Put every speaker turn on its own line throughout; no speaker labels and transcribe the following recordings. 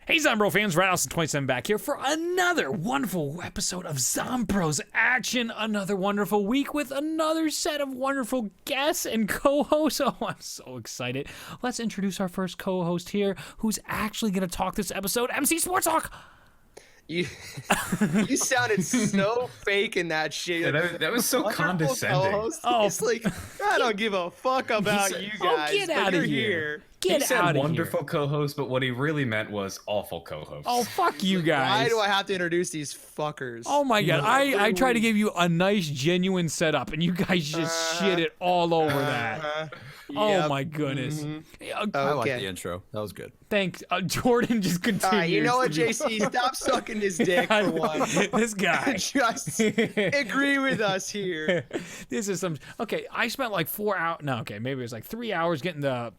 Hey Zombro fans, Rattlesnake27 back here for another wonderful episode of Zombroz Action. Another wonderful week with another set of wonderful guests and co-hosts. Oh, I'm so excited. Let's introduce our first co-host here, who's actually going to talk this episode, Mcsportzhawk.
You sounded so fake in that shit.
Yeah, that was so condescending.
Oh, it's like, I don't give a fuck about you guys.
Get out of here. Get
he
out
said
of
wonderful
here.
co-host, but what he really meant was awful co-host.
Oh, fuck you guys.
Why do I have to introduce these fuckers?
Oh my god, I tried to give you a nice, genuine setup, and you guys just shit it all over that. Oh my goodness.
I like the intro. That was good.
Thanks. Jordan just continues.
You know what, JC? Stop sucking his dick for one.
This guy.
Just agree with us here.
This is some... Okay, I spent like 4 hours... No, okay, maybe it was like 3 hours getting the...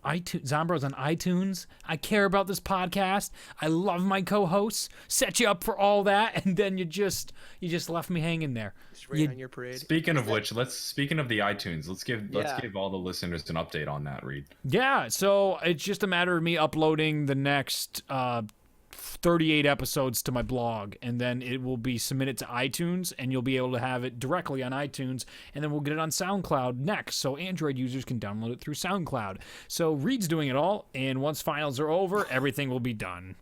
iTunes, Zombroz on iTunes. I care about this podcast. I love my co-hosts. Set you up for all that, and then you just left me hanging there.
Just rain on your parade.
Speaking of which, speaking of the iTunes, let's give all the listeners an update on that, Reed.
Yeah, so it's just a matter of me uploading the next 38 episodes to my blog, and then it will be submitted to iTunes, and you'll be able to have it directly on iTunes, and then we'll get it on SoundCloud next, so Android users can download it through SoundCloud. So Reed's doing it all, and once finals are over, everything will be done.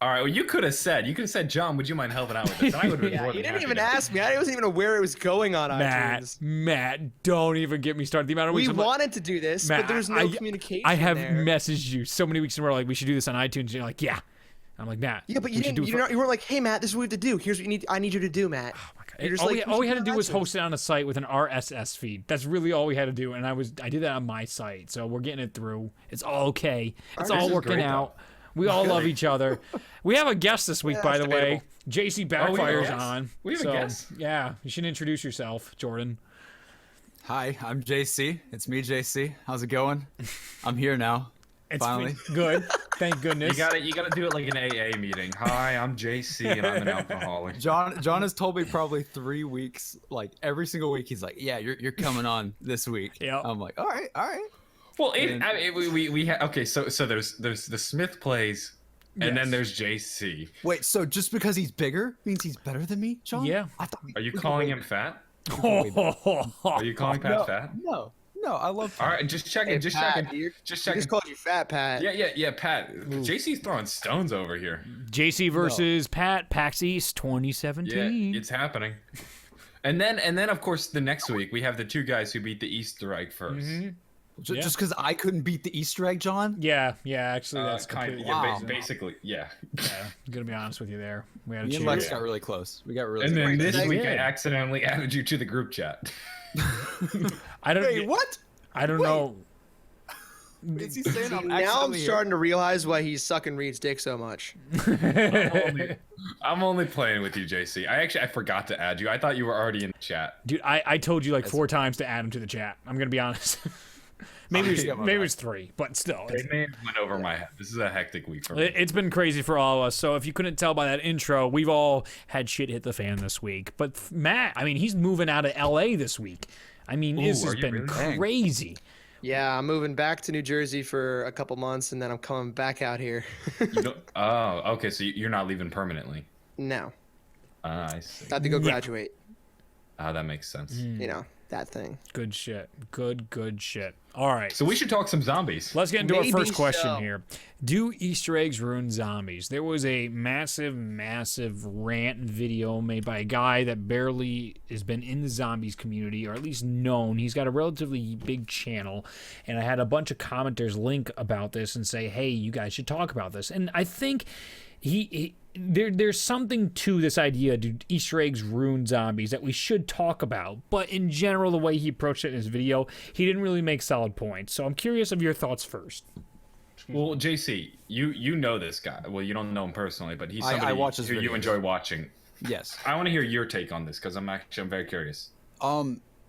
All right, well, you could have said, John, would you mind helping out with this? I would have been more than
you didn't
happy
even
to.
ask me. I wasn't even aware it was going on iTunes.
Matt, don't even get me started. The amount of weeks
We wanted to do this, but there was no communication
I have
there.
messaged you so many weeks in a row, like, we should do this on iTunes, and you're like, yeah. I'm like, Matt.
Yeah, but you didn't. You weren't like, hey, Matt, this is what we have to do. Here's what you need. I need you to do, Matt.
Oh my God. All we had to do was host it on a site with an RSS feed. That's really all we had to do, and I did that on my site. So we're getting it through. It's all okay. It's all working out. We all love each other. We have a guest this week, by the way. JCBackfire's on.
We have a guest.
Yeah, you should introduce yourself, Jordan.
Hi, I'm JC. It's me, JC. How's it going? I'm here now. Finally.
Good. Thank goodness.
You gotta do it like an AA meeting. Hi, I'm JC and I'm an alcoholic.
John has told me probably 3 weeks, like every single week. He's like, "Yeah, you're coming on this week."
Yeah.
I'm like, "All right."
Well, okay. So there's the Smith plays, and then there's JC.
Wait, so just because he's bigger means he's better than me, John?
Yeah.
I thought
Are you calling him fat?
Oh.
Are you calling Pat fat?
No, I love Pat.
All right, just checking. Just
Pat,
checking. Just
I
checking.
just called you fat, Pat.
Yeah, Pat. JC's throwing stones over here.
JC versus Pat, PAX East 2017.
Yeah, it's happening. And then of course the next week we have the two guys who beat the Easter egg first.
Just because I couldn't beat the Easter egg, John?
Yeah, actually that's
kind of.
Wow.
Yeah, basically, yeah.
I'm gonna be honest with you there. We had a
Me and Lex got really close. We got really
And then
close.
this week I accidentally added you to the group chat.
I don't.
Wait, what?
I don't know.
Is he saying I'm
Now I'm starting to realize why he's sucking Reed's dick so much.
I'm only playing with you, JC. I forgot to add you. I thought you were already in the chat.
Dude, I told you like 4 times to add him to the chat. I'm gonna be honest. maybe it's 3, but still.
They may have went over my head. This is a hectic week for me.
It's been crazy for all of us. So if you couldn't tell by that intro, we've all had shit hit the fan this week. But Matt, I mean, he's moving out of LA this week. I mean, this has been crazy.
Yeah, I'm moving back to New Jersey for a couple months, and then I'm coming back out here.
Okay. So you're not leaving permanently.
No.
I see.
I have to go graduate.
That makes sense.
You know, that thing.
Good shit. Good shit. All right.
So we should talk some zombies.
Let's get into our first question
so.
here. Do Easter eggs ruin zombies? There was a massive rant video made by a guy that barely has been in the zombies community, or at least known. He's got a relatively big channel, and I had a bunch of commenters link about this and say, hey, you guys should talk about this. And I think there's something to this idea, do Easter eggs ruin zombies, that we should talk about. But in general, the way he approached it in his video, he didn't really make solid points. So I'm curious of your thoughts first.
Well, JC, you know this guy. Well, you don't know him personally, but he's somebody
I watch his
who you
videos.
enjoy watching.
Yes.
I want to hear your take on this because I'm very curious.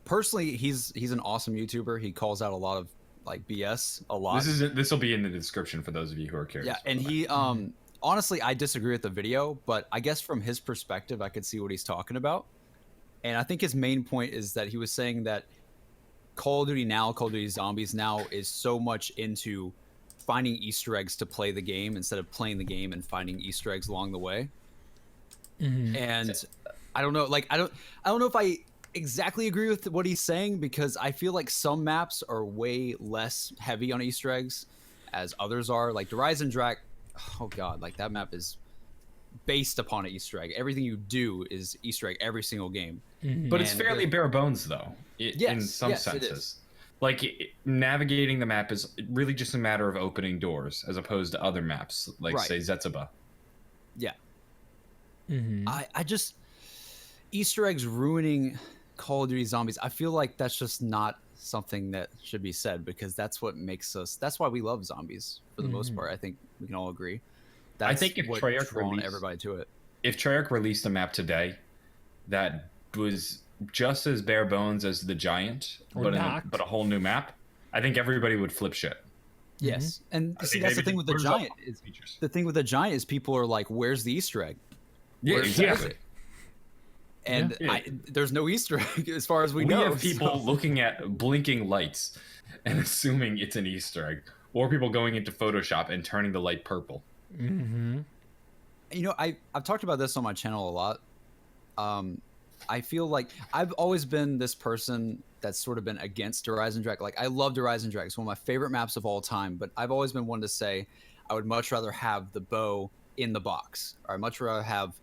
Personally, he's an awesome YouTuber. He calls out a lot of like BS a lot.
This will be in the description for those of you who are curious.
Yeah, and he honestly, I disagree with the video, but I guess from his perspective, I could see what he's talking about. And I think his main point is that he was saying that Call of Duty now, Call of Duty Zombies now is so much into finding Easter eggs to play the game instead of playing the game and finding Easter eggs along the way. And I don't know, like I don't know if I exactly agree with what he's saying, because I feel like some maps are way less heavy on Easter eggs as others are. Like Horizon Drac, oh god, like that map is based upon an Easter egg. Everything you do is Easter egg every single game.
But it's fairly bare bones though, in some senses. Like navigating the map is really just a matter of opening doors as opposed to other maps, like say Zetsuba.
Yeah. I just Easter eggs ruining Call of Duty Zombies. I feel like that's just not something that should be said, because that's what makes us. That's why we love zombies for the most part. I think we can all agree. That's
I think if Treyarch
drawn everybody to it.
If Treyarch released a map today that was just as bare bones as the Giant, but a whole new map, I think everybody would flip shit.
Yes, and see that's the thing with the Giant. The thing with the Giant is people are like, "Where's the Easter egg?"
Yeah, exactly.
And there's no Easter egg as far as we know.
We have people looking at blinking lights and assuming it's an Easter egg, or people going into Photoshop and turning the light purple.
You know, I've talked about this on my channel a lot. I feel like I've always been this person that's sort of been against Horizon Drac. Like, I love Horizon Drac. It's one of my favorite maps of all time, but I've always been one to say I would much rather have the bow in the box, or I'd much rather have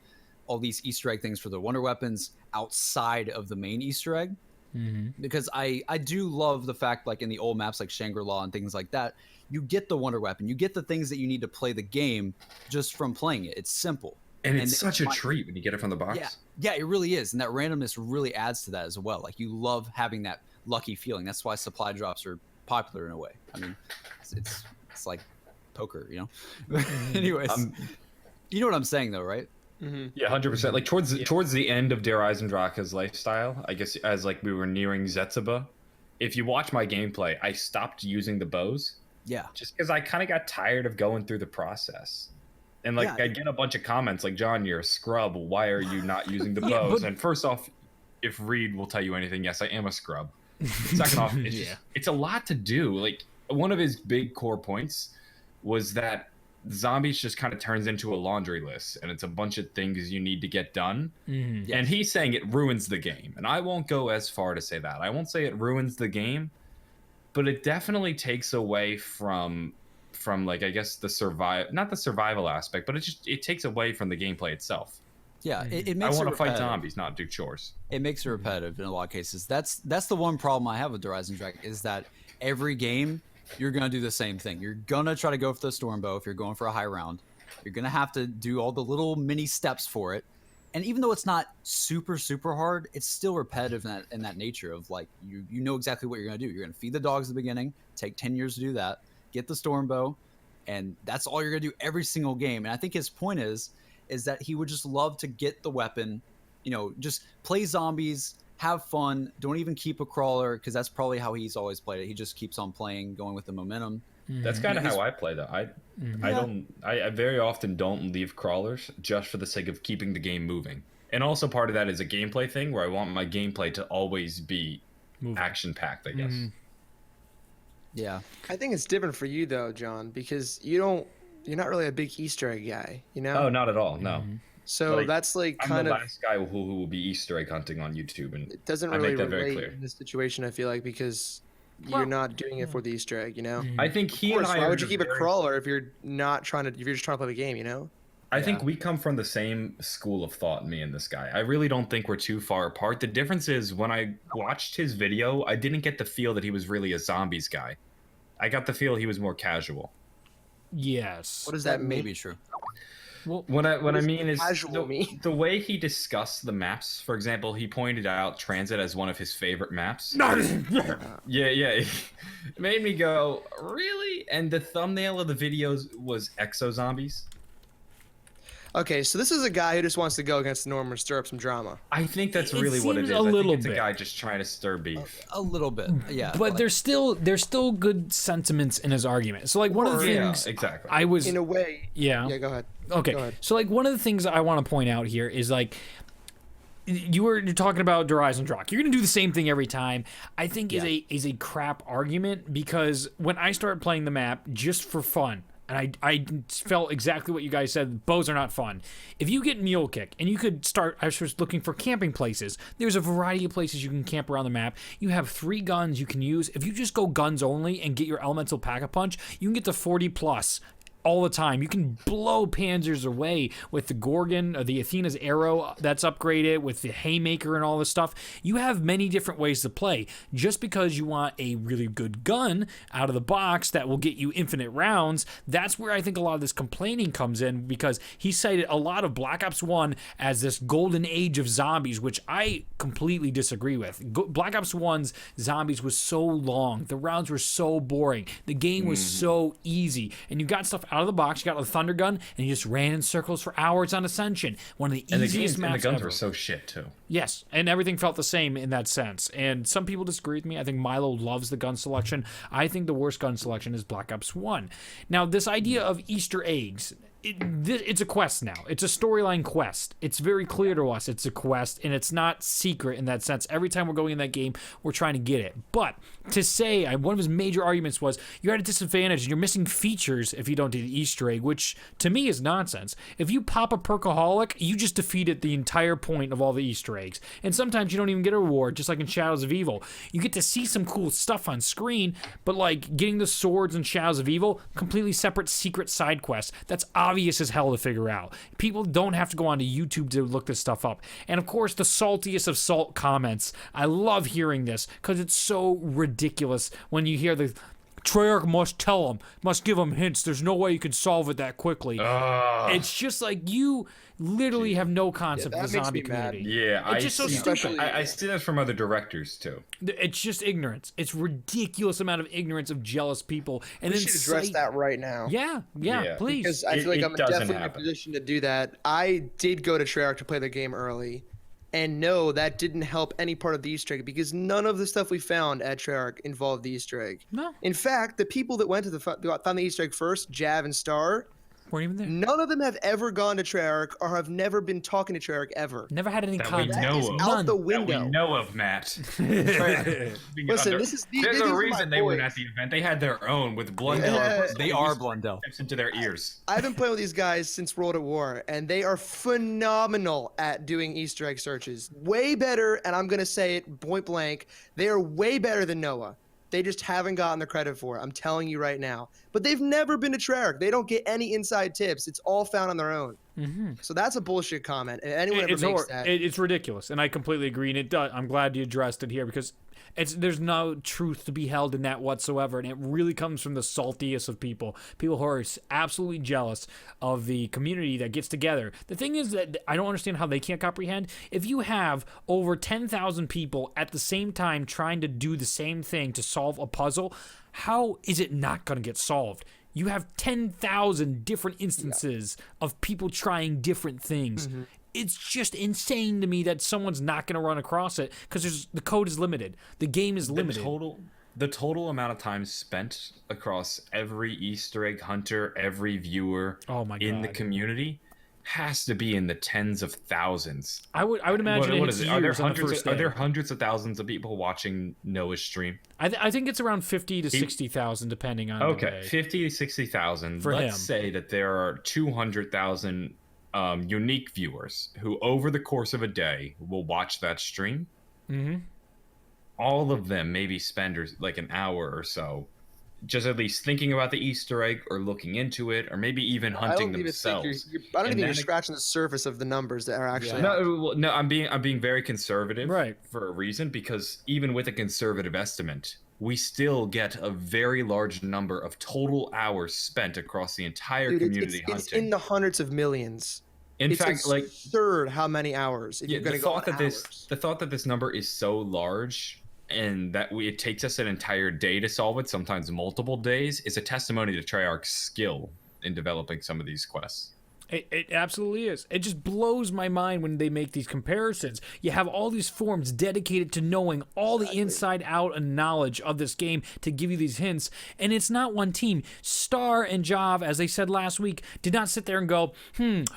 all these Easter egg things for the wonder weapons outside of the main Easter egg. Because I do love the fact, like in the old maps like Shangri-La and things like that, you get the wonder weapon, you get the things that you need to play the game just from playing it. It's simple.
And it's such a treat when you get it from the box.
Yeah, it really is. And that randomness really adds to that as well. Like, you love having that lucky feeling. That's why supply drops are popular in a way. I mean, it's like poker, you know? Anyways, you know what I'm saying though, right?
Yeah, 100%. Like towards the end of Horizon Draka's lifestyle, I guess, as like we were nearing Zetsuba, if you watch my gameplay, I stopped using the bows.
Yeah.
Just because I kind of got tired of going through the process. And like I get a bunch of comments like, John, you're a scrub. Why are you not using the bows? And first off, if Reed will tell you anything, yes, I am a scrub. Second off, it's a lot to do. Like, one of his big core points was that Zombies just kind of turns into a laundry list, and it's a bunch of things you need to get done. And he's saying it ruins the game. And I won't go as far to say that. I won't say it ruins the game, but it definitely takes away from like, I guess not the survival aspect, but it takes away from the gameplay itself.
Yeah, it makes
I want to fight zombies, not do chores.
It makes it repetitive in a lot of cases. That's the one problem I have with Horizon Drac, is that every game you're gonna do the same thing. You're gonna try to go for the Stormbow if you're going for a high round. You're gonna have to do all the little mini steps for it. And even though it's not super hard, it's still repetitive in that nature of, like, you know exactly what you're gonna do. You're gonna feed the dogs at the beginning, take 10 years to do that, get the Stormbow, and that's all you're gonna do every single game. And I think his point is that he would just love to get the weapon, you know, just play zombies, have fun, don't even keep a crawler, because that's probably how he's always played it. He just keeps on playing, going with the momentum.
That's kind of how I play though. I very often don't leave crawlers just for the sake of keeping the game moving. And also part of that is a gameplay thing where I want my gameplay to always be action packed, I guess.
Yeah.
I think it's different for you though, John, because you're not really a big Easter egg guy, you know?
Oh, not at all. No.
So like, that's like
I'm the last guy who will be Easter egg hunting on YouTube, and
it doesn't really relate in this situation, I feel like, because you're not doing it for the Easter egg, you know?
I think
why would you keep a crawler if you're just trying to play the game, you know?
I think we come from the same school of thought, me and this guy. I really don't think we're too far apart. The difference is, when I watched his video, I didn't get the feel that he was really a zombies guy. I got the feel he was more casual.
Yes.
What does that mean?
May be true.
Well, what I mean is
the
way he discussed the maps. For example, he pointed out Transit as one of his favorite maps. Yeah. It made me go, really? And the thumbnail of the videos was Exo Zombies.
Okay, so this is a guy who just wants to go against the norm and stir up some drama.
I think that's really what it is. I think it's a guy just trying to stir beef.
A little bit, yeah.
But there's still good sentiments in his argument. So like one of the things
exactly.
I was
in a way.
Yeah.
Yeah, go ahead.
Okay.
Go ahead.
So like one of the things I want to point out here is like you're talking about Dryzen Drock. You're gonna do the same thing every time. I think is a crap argument, because when I started playing the map just for fun, and I felt exactly what you guys said, bows are not fun. If you get Mule Kick, and you could start, I was looking for camping places. There's a variety of places you can camp around the map. You have 3 guns you can use. If you just go guns only and get your Elemental Pack-a-Punch, you can get to 40 plus all the time. You can blow panzers away with the Gorgon, the Athena's arrow that's upgraded, with the Haymaker and all this stuff. You have many different ways to play. Just because you want a really good gun out of the box that will get you infinite rounds, that's where I think a lot of this complaining comes in, because he cited a lot of Black Ops 1 as this golden age of zombies, which I completely disagree with. Black Ops 1's zombies was so long. The rounds were so boring. The game was so easy. And you got stuff out of the box. You got a thunder gun, and you just ran in circles for hours on Ascension. One of the easiest maps
and the guns
ever.
were so shit too.
Yes, and everything felt the same in that sense. And some people disagree with me. I think Milo loves the gun selection. I think the worst gun selection is Black Ops 1. Now, this idea of Easter eggs, it's a quest now. It's a storyline quest. It's very clear to us it's a quest, and it's not secret in that sense. Every time we're going in that game, we're trying to get it. But to say, one of his major arguments was, you're at a disadvantage and you're missing features if you don't do the Easter egg, which to me is nonsense. If you pop a Perkaholic, you just defeated the entire point of all the Easter eggs. And sometimes you don't even get a reward, just like in Shadows of Evil. You get to see some cool stuff on screen, but like getting the swords in Shadows of Evil, completely separate secret side quests. That's obvious as hell to figure out. People don't have to go onto YouTube to look this stuff up. And of course, the saltiest of salt comments. I love hearing this because it's so ridiculous when you hear the Treyarch must tell him, must give him hints. There's no way you can solve it that quickly. It's just like, you literally have no concept of the zombie community.
Yeah,
it's just so stupid.
I see that from other directors too.
It's just ignorance. It's ridiculous amount of ignorance of jealous people. And
we
then
should address that right now.
Yeah, please.
Because I feel like I'm definitely in a position to do that. I did go to Treyarch to play the game early. And no, that didn't help any part of the Easter egg, because none of the stuff we found at Treyarch involved the Easter egg.
No.
In fact, the people that went to found the Easter egg first, Jav and Star,
weren't even there.
None of them have ever gone to Treyarch or have never been talking to Treyarch ever.
Never had any contact.
That is out the window.
That we know of, Matt.
Listen,
there's a reason they weren't at the event. They had their own with Blundell.
They are Blundell.
Into their ears.
I've been playing with these guys since World at War, and they are phenomenal at doing Easter egg searches. Way better, and I'm going to say it point blank, they are way better than Noah. They just haven't gotten the credit for it. I'm telling you right now. But they've never been to Treyarch. They don't get any inside tips. It's all found on their own. So that's a bullshit comment. If anyone ever makes that,
it's ridiculous, and I completely agree. And it does. I'm glad you addressed it here, because there's no truth to be held in that whatsoever, and it really comes from the saltiest of people who are absolutely jealous of the community that gets together. The thing is that I don't understand how they can't comprehend. If you have over 10,000 people at the same time trying to do the same thing to solve a puzzle, how is it not going to get solved? You have 10,000 different instances of people trying different things. It's just insane to me that someone's not going to run across it, because the code is limited. The game is limited.
The total amount of time spent across every Easter egg hunter, every viewer in the community has to be in the tens of thousands.
I would imagine
what is it? Are there
hundreds
of thousands of people watching Noah's stream?
I think it's around 50 to 60,000 depending on the day.
50 to 60,000. Let's say that there are 200,000 unique viewers who over the course of a day will watch that stream. All of them maybe spend like an hour or so just at least thinking about the Easter egg or looking into it, or maybe even hunting themselves.
I don't even think you're scratching the surface of the numbers that are actually.
No, I'm being very conservative,
right,
for a reason, because even with a conservative estimate, we still get a very large number of total hours spent across the entire community hunting.
It's in the hundreds of millions.
In fact, like
absurd how many hours. If you're going to go on hours.
The thought that this number is so large and that it takes us an entire day to solve it, sometimes multiple days, is a testimony to Treyarch's skill in developing some of these quests.
It absolutely is. It just blows my mind when they make these comparisons. You have all these forums dedicated to knowing all the inside out and knowledge of this game to give you these hints, and it's not one team. Star and Jav, as they said last week, did not sit there and go,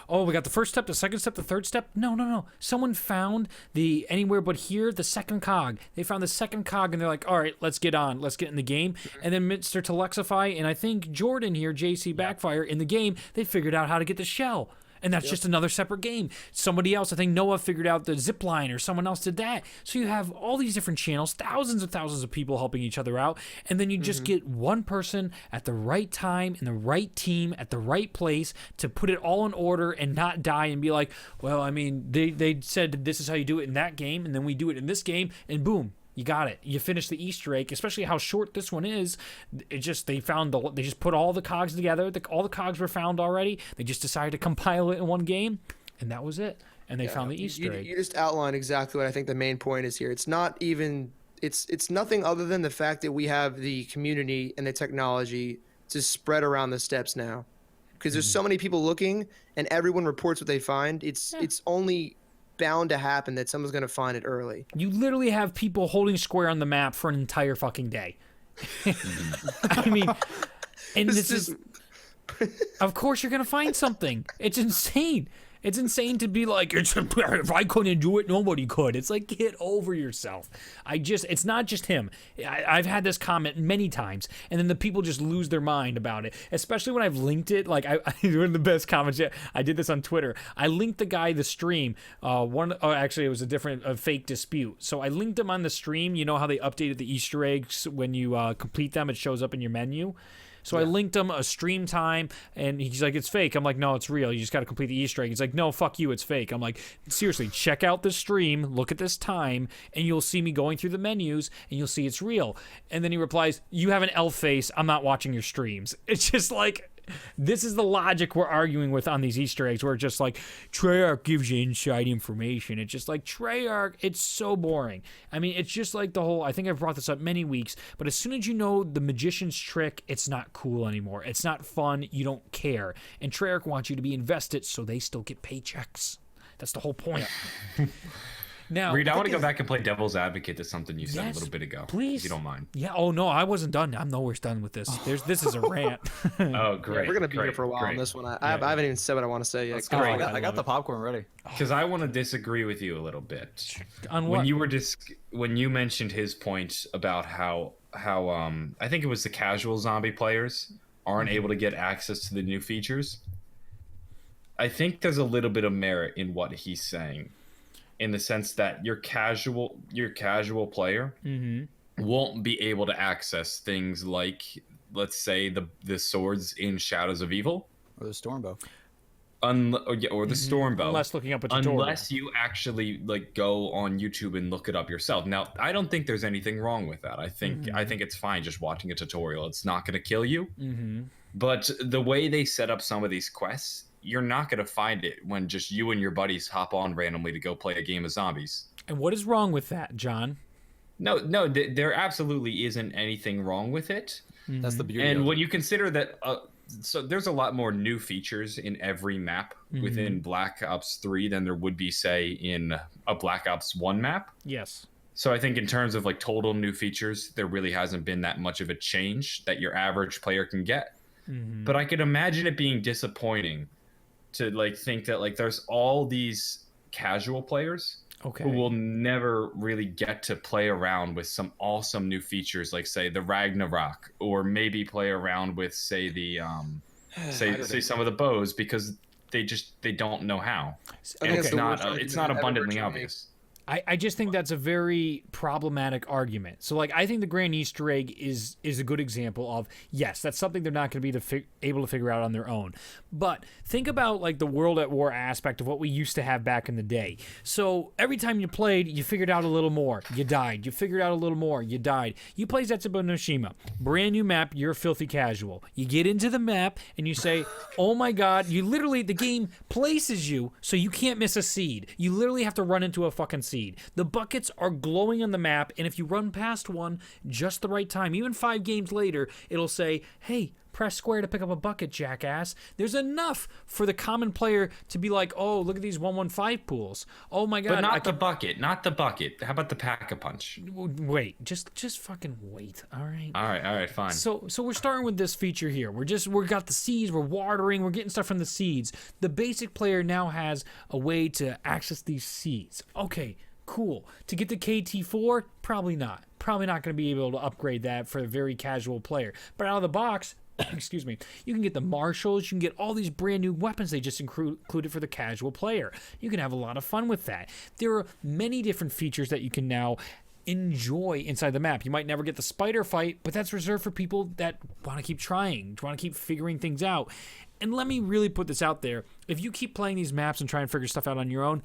oh, we got the first step, the second step, the third step. No. Someone found the anywhere but here, the second cog. They found the second cog, and they're like, all right, let's get on. Let's get in the game. And then Mr. Telexify and I think Jordan here, JCBackfire, in the game, they figured out how to get the shell. And that's just another separate game. Somebody else, I think Noah figured out the zip line, or someone else did that. So you have all these different channels, thousands of people helping each other out, and then you just get one person at the right time in the right team at the right place to put it all in order and not die and be like, well, I mean, they said this is how you do it in that game, and then we do it in this game, and boom. You got it. You finish the Easter egg, especially how short this one is. They just put all the cogs together. All the cogs were found already. They just decided to compile it in one game, and that was it. And they found the Easter egg.
You just outlined exactly what I think the main point is here. It's not even it's nothing other than the fact that we have the community and the technology to spread around the steps now, because there's so many people looking, and everyone reports what they find. It's only bound to happen that someone's going to find it early.
You literally have people holding square on the map for an entire fucking day. I mean, and this is of course you're going to find something. It's insane. It's insane to be like, if I couldn't do it, nobody could. It's like, get over yourself. It's not just him. I've had this comment many times, and then the people just lose their mind about it, especially when I've linked it. Like, one of the best comments yet, I did this on Twitter. I linked the guy, the stream. Actually, it was a fake dispute. So I linked him on the stream. You know how they updated the Easter eggs when you complete them? It shows up in your menu. So I linked him a stream time, and he's like, it's fake. I'm like, no, it's real. You just got to complete the Easter egg. He's like, no, fuck you, it's fake. I'm like, seriously, check out the stream, look at this time, and you'll see me going through the menus, and you'll see it's real. And then he replies, you have an elf face. I'm not watching your streams. It's just like, this is the logic we're arguing with on these Easter eggs, where it's just like, Treyarch gives you inside information. It's just like, Treyarch, it's so boring. I mean, it's just like the whole, I think I've brought this up many weeks, but as soon as you know the magician's trick, it's not cool anymore. It's not fun. You don't care. And Treyarch wants you to be invested so they still get paychecks. That's the whole point. Now,
Reed, I want to go back and play devil's advocate to something you said a little bit ago.
Please.
If you don't mind.
Yeah. Oh, no, I wasn't done. I'm nowhere done with this. This is a rant.
Oh, great.
We're going to be here for a while on this one. I haven't even said what I want to say yet.
I got the popcorn ready.
Because I want to disagree with you a little bit.
On what?
When you mentioned his point about how I think it was the casual zombie players aren't able to get access to the new features. I think there's a little bit of merit in what he's saying, in the sense that your casual player won't be able to access things like, let's say, the swords in Shadows of Evil
or the Stormbow.
Or the Stormbow.
Unless looking up a tutorial.
Unless you actually go on YouTube and look it up yourself. Now, I don't think there's anything wrong with that. I think it's fine just watching a tutorial. It's not going to kill you. But the way they set up some of these quests, you're not going to find it when just you and your buddies hop on randomly to go play a game of zombies.
And what is wrong with that, John?
No, there absolutely isn't anything wrong with it.
That's the beauty.
And when you consider that, so there's a lot more new features in every map within Black Ops 3 than there would be, say, in a Black Ops 1 map.
Yes.
So I think in terms of total new features, there really hasn't been that much of a change that your average player can get. But I could imagine it being disappointing to think that there's all these casual players who will never really get to play around with some awesome new features, like say the Ragnarok, or maybe play around with say the say some of the bows, because they don't know how. And it's not abundantly obvious.
I just think that's a very problematic argument. So, I think the Grand Easter egg is a good example of, yes, that's something they're not going to be able to figure out on their own. But think about, the World at War aspect of what we used to have back in the day. So, every time you played, you figured out a little more. You died. You figured out a little more. You died. You play Zetsubo no Shima. Brand new map. You're a filthy casual. You get into the map, and you say, oh my god, the game places you so you can't miss a seed. You literally have to run into a fucking seed. The buckets are glowing on the map, and if you run past one just the right time, even 5 games later, it'll say, hey, Press square to pick up a bucket, jackass. There's enough for the common player to be like, oh, look at these 115 pools. Oh my god.
But not the bucket. Not the bucket. How about the pack-a-punch?
Wait, just fucking wait. All right.
All right, fine.
So we're starting with this feature here. We got the seeds, we're watering, we're getting stuff from the seeds. The basic player now has a way to access these seeds. Okay, cool. To get the KT4, probably not. Probably not going to be able to upgrade that for a very casual player. But out of the box, excuse me, you can get the marshals, you can get all these brand new weapons they just included for the casual player. You can have a lot of fun with that. There are many different features that you can now enjoy inside the map. You might never get the spider fight, but that's reserved for people that want to keep trying, want to keep figuring things out. And let me really put this out there. If you keep playing these maps and try and figure stuff out on your own,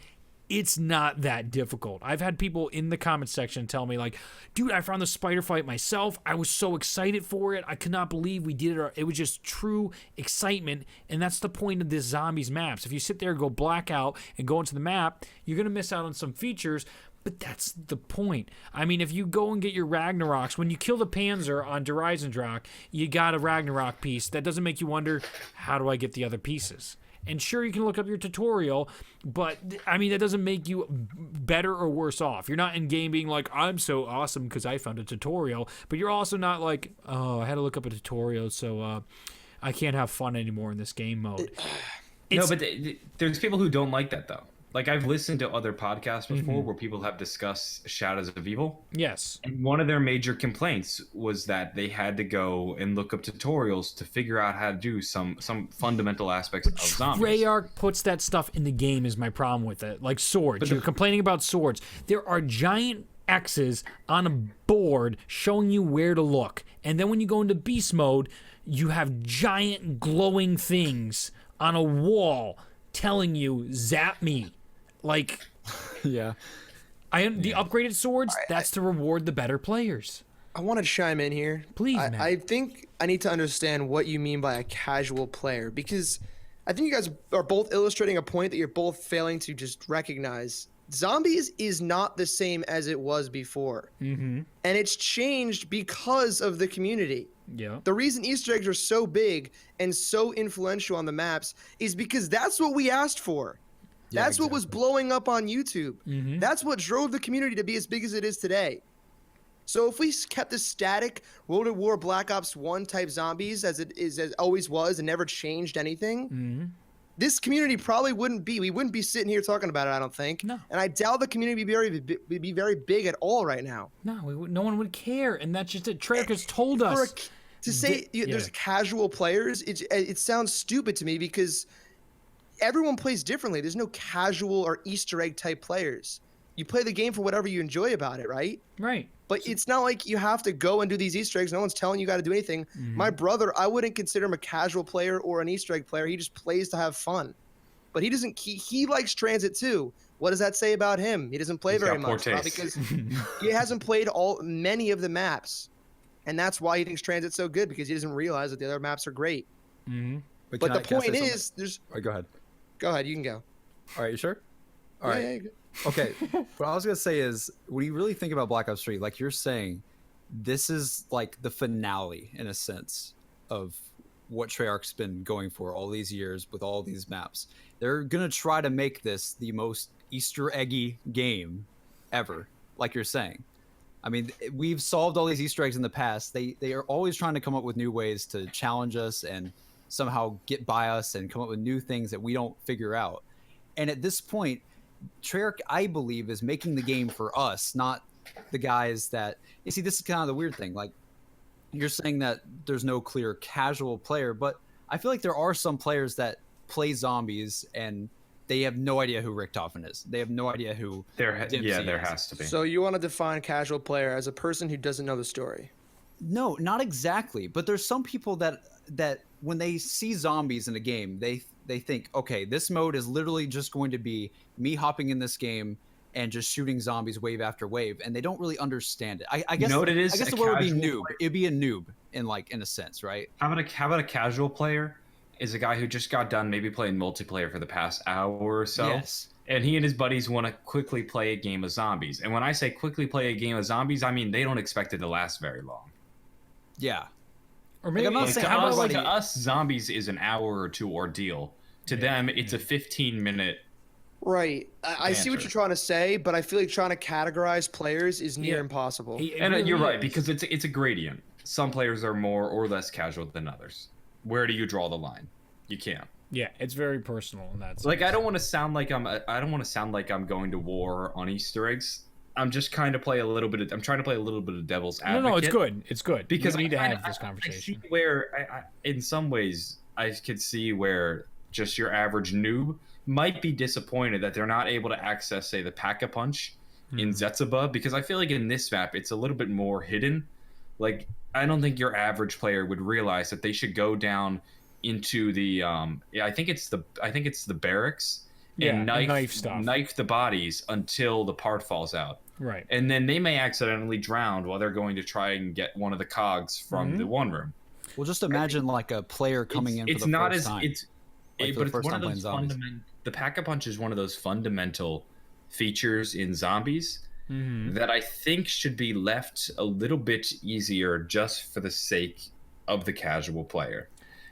it's not that difficult. I've had people in the comments section tell me like, dude, I found the spider fight myself. I was so excited for it. I could not believe we did it. It was just true excitement. And that's the point of this zombies maps. If you sit there and go blackout and go into the map, you're going to miss out on some features. But that's the point. I mean, if you go and get your Ragnaroks, when you kill the Panzer on Dreisendrach, you got a Ragnarok piece. That doesn't make you wonder, how do I get the other pieces? And sure, you can look up your tutorial, but I mean, that doesn't make you better or worse off. You're not in game being like, I'm so awesome because I found a tutorial, but you're also not like, oh, I had to look up a tutorial, so I can't have fun anymore in this game mode.
No, but there's people who don't like that though. Like I've listened to other podcasts before where people have discussed Shadows of Evil.
Yes.
And one of their major complaints was that they had to go and look up tutorials to figure out how to do some fundamental aspects of zombies.
Treyarch puts that stuff in the game is my problem with it. Like swords. But you're complaining about swords. There are giant X's on a board showing you where to look. And then when you go into beast mode, you have giant glowing things on a wall telling you, zap me. Like,
yeah.
The upgraded swords, that's to reward the better players.
I want to chime in here.
Please, man.
I think I need to understand what you mean by a casual player, because I think you guys are both illustrating a point that you're both failing to just recognize. Zombies is not the same as it was before. And it's changed because of the community.
Yeah.
The reason Easter eggs are so big and so influential on the maps is because that's what we asked for.
Yeah,
that's what was blowing up on YouTube. That's what drove the community to be as big as it is today. So if we kept the static World at War Black Ops 1 type zombies as it always was and never changed anything, this community probably wouldn't be. We wouldn't be sitting here talking about it, I don't think.
No.
And I doubt the community would be very big at all right now.
No, no one would care, and that's just it. Treyarch has told us.
To say there's casual players, it sounds stupid to me because everyone plays differently. There's no casual or Easter egg type players. You play the game for whatever you enjoy about it, right?
Right.
But it's not like you have to go and do these Easter eggs. No one's telling you got to do anything. My brother, I wouldn't consider him a casual player or an Easter egg player. He just plays to have fun. But he doesn't. He likes Transit too. What does that say about him? He doesn't play very much because he hasn't played many of the maps, and that's why he thinks Transit's so good, because he doesn't realize that the other maps are great. But the point is, there's.
All right, go ahead.
Go ahead. You can go.
All right, you sure? All right.
Yeah,
Okay, what I was gonna say is, when you really think about Black Ops 3, like you're saying, this is like the finale in a sense of what Treyarch's been going for all these years with all these maps. They're gonna try to make this the most Easter eggy game ever, like you're saying. I mean, we've solved all these Easter eggs in the past. They are always trying to come up with new ways to challenge us and somehow get by us and come up with new things that we don't figure out. And at this point, Treyarch, I believe, is making the game for us, not the guys that... You see, this is kind of the weird thing. Like, you're saying that there's no clear casual player, but I feel like there are some players that play zombies and they have no idea who Richtofen is. They have no idea who
there
is.
has to be.
So you want to define casual player as a person who doesn't know the story?
No, not exactly. But there's some people that when they see zombies in a game, they think, okay, this mode is literally just going to be me hopping in this game and just shooting zombies wave after wave, and they don't really understand it. I guess,
you know what it is?
I guess the word would be noob. It'd be a noob in a sense, right?
How about a casual player? Is a guy who just got done maybe playing multiplayer for the past hour or so.
Yes.
And he and his buddies want to quickly play a game of zombies. And when I say quickly play a game of zombies, I mean they don't expect it to last very long.
Yeah.
Or maybe
I'm not
Like,
saying
to, us,
everybody-
to us, zombies is an hour or two ordeal. To them, it's a 15-minute.
Right. I see what
Answer.
you're trying to say, but I feel like trying to categorize players is near impossible.
And you're right, because it's a gradient. Some players are more or less casual than others. Where do you draw the line? You can't.
Yeah, it's very personal in that sense.
Like, I don't want to sound like I'm going to war on Easter eggs. I'm just kind of play a little bit. I'm trying to play a little bit of devil's advocate.
No, it's good. It's good
Because
we need to
I
have this
I
conversation.
see where, in some ways, I could see where just your average noob might be disappointed that they're not able to access, say, the Pack-a-Punch in Zetsuba, because I feel like in this map it's a little bit more hidden. Like, I don't think your average player would realize that they should go down into the I think it's the barracks and knife the bodies until the part falls out.
Right.
And then they may accidentally drown while they're going to try and get one of the cogs from the one room.
Well, just imagine like a player coming in for the first time.
But it's one of those fundamental. The Pack-a-Punch is one of those fundamental features in zombies that I think should be left a little bit easier just for the sake of the casual player.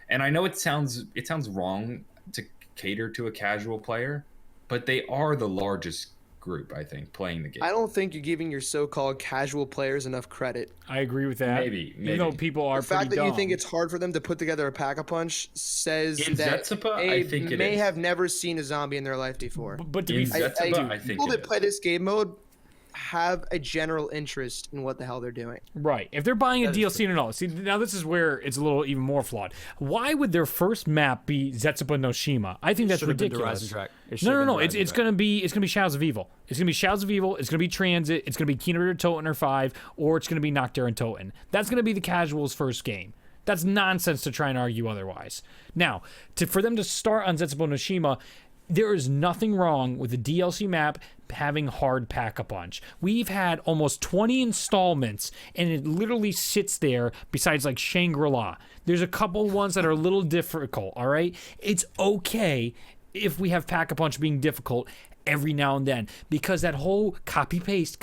And I know it sounds wrong to cater to a casual player, but they are the largest group, I think, playing the game.
I don't think you're giving your so-called casual players enough credit.
I agree with that.
Maybe.
Even though people are
The fact
pretty
that you
dumb.
think it's hard for them to put together a Pack-a-Punch says
In
that
Zetsuba,
they
I think it
may
is.
have never seen a zombie in their life before.
But to
In
be
Zetsuba, I think
People
it
that
is.
play this game mode have a general interest in what the hell they're doing.
right, if they're buying a DLC and all, see now this is where it's a little even more flawed. Why would their first map be Zetsuba no Shima? I think that's
Should've been
ridiculous.
Horizon Track. It
No,
should've
no,
been
no.
Horizon
It's
Track.
gonna be Shadows of Evil. It's gonna be Shadows of Evil. It's gonna be Transit. It's gonna be Kino Toten or 5, or it's gonna be Nocturne Toten. That's gonna be the casuals' first game. That's nonsense to try and argue otherwise. Now, for them to start on Zetsubo no Shima, there is nothing wrong with the DLC map having hard Pack-a-Punch. We've had almost 20 installments, and it literally sits there besides like Shangri-La. There's a couple ones that are a little difficult, all right? It's okay if we have Pack-a-Punch being difficult every now and then, because that whole copy paste,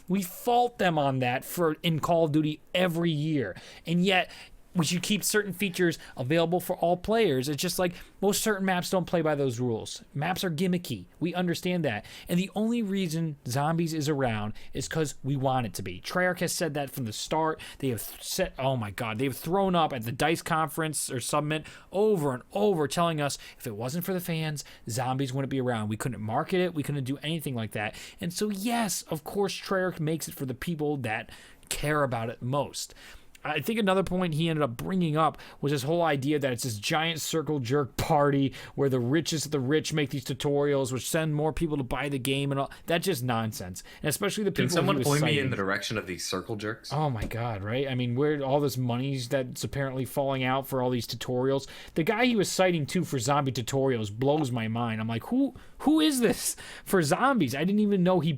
we fault them on that in Call of Duty every year. And yet we should keep certain features available for all players. It's just like most certain maps don't play by those rules. Maps are gimmicky. We understand that. And the only reason Zombies is around is because we want it to be. Treyarch has said that from the start. They have said, oh my God, they've thrown up at the DICE conference or summit over and over telling us if it wasn't for the fans, Zombies wouldn't be around. We couldn't market it. We couldn't do anything like that. And so yes, of course, Treyarch makes it for the people that care about it most. I think another point he ended up bringing up was this whole idea that it's this giant circle jerk party where the richest of the rich make these tutorials, which send more people to buy the game and all. That's just nonsense. And especially the people.
Can someone
he was
point me
citing.
in the direction of these circle jerks?
Oh my God, right? I mean, where all this money's that's apparently falling out for all these tutorials. The guy he was citing too for zombie tutorials blows my mind. I'm like, who is this for zombies? I didn't even know he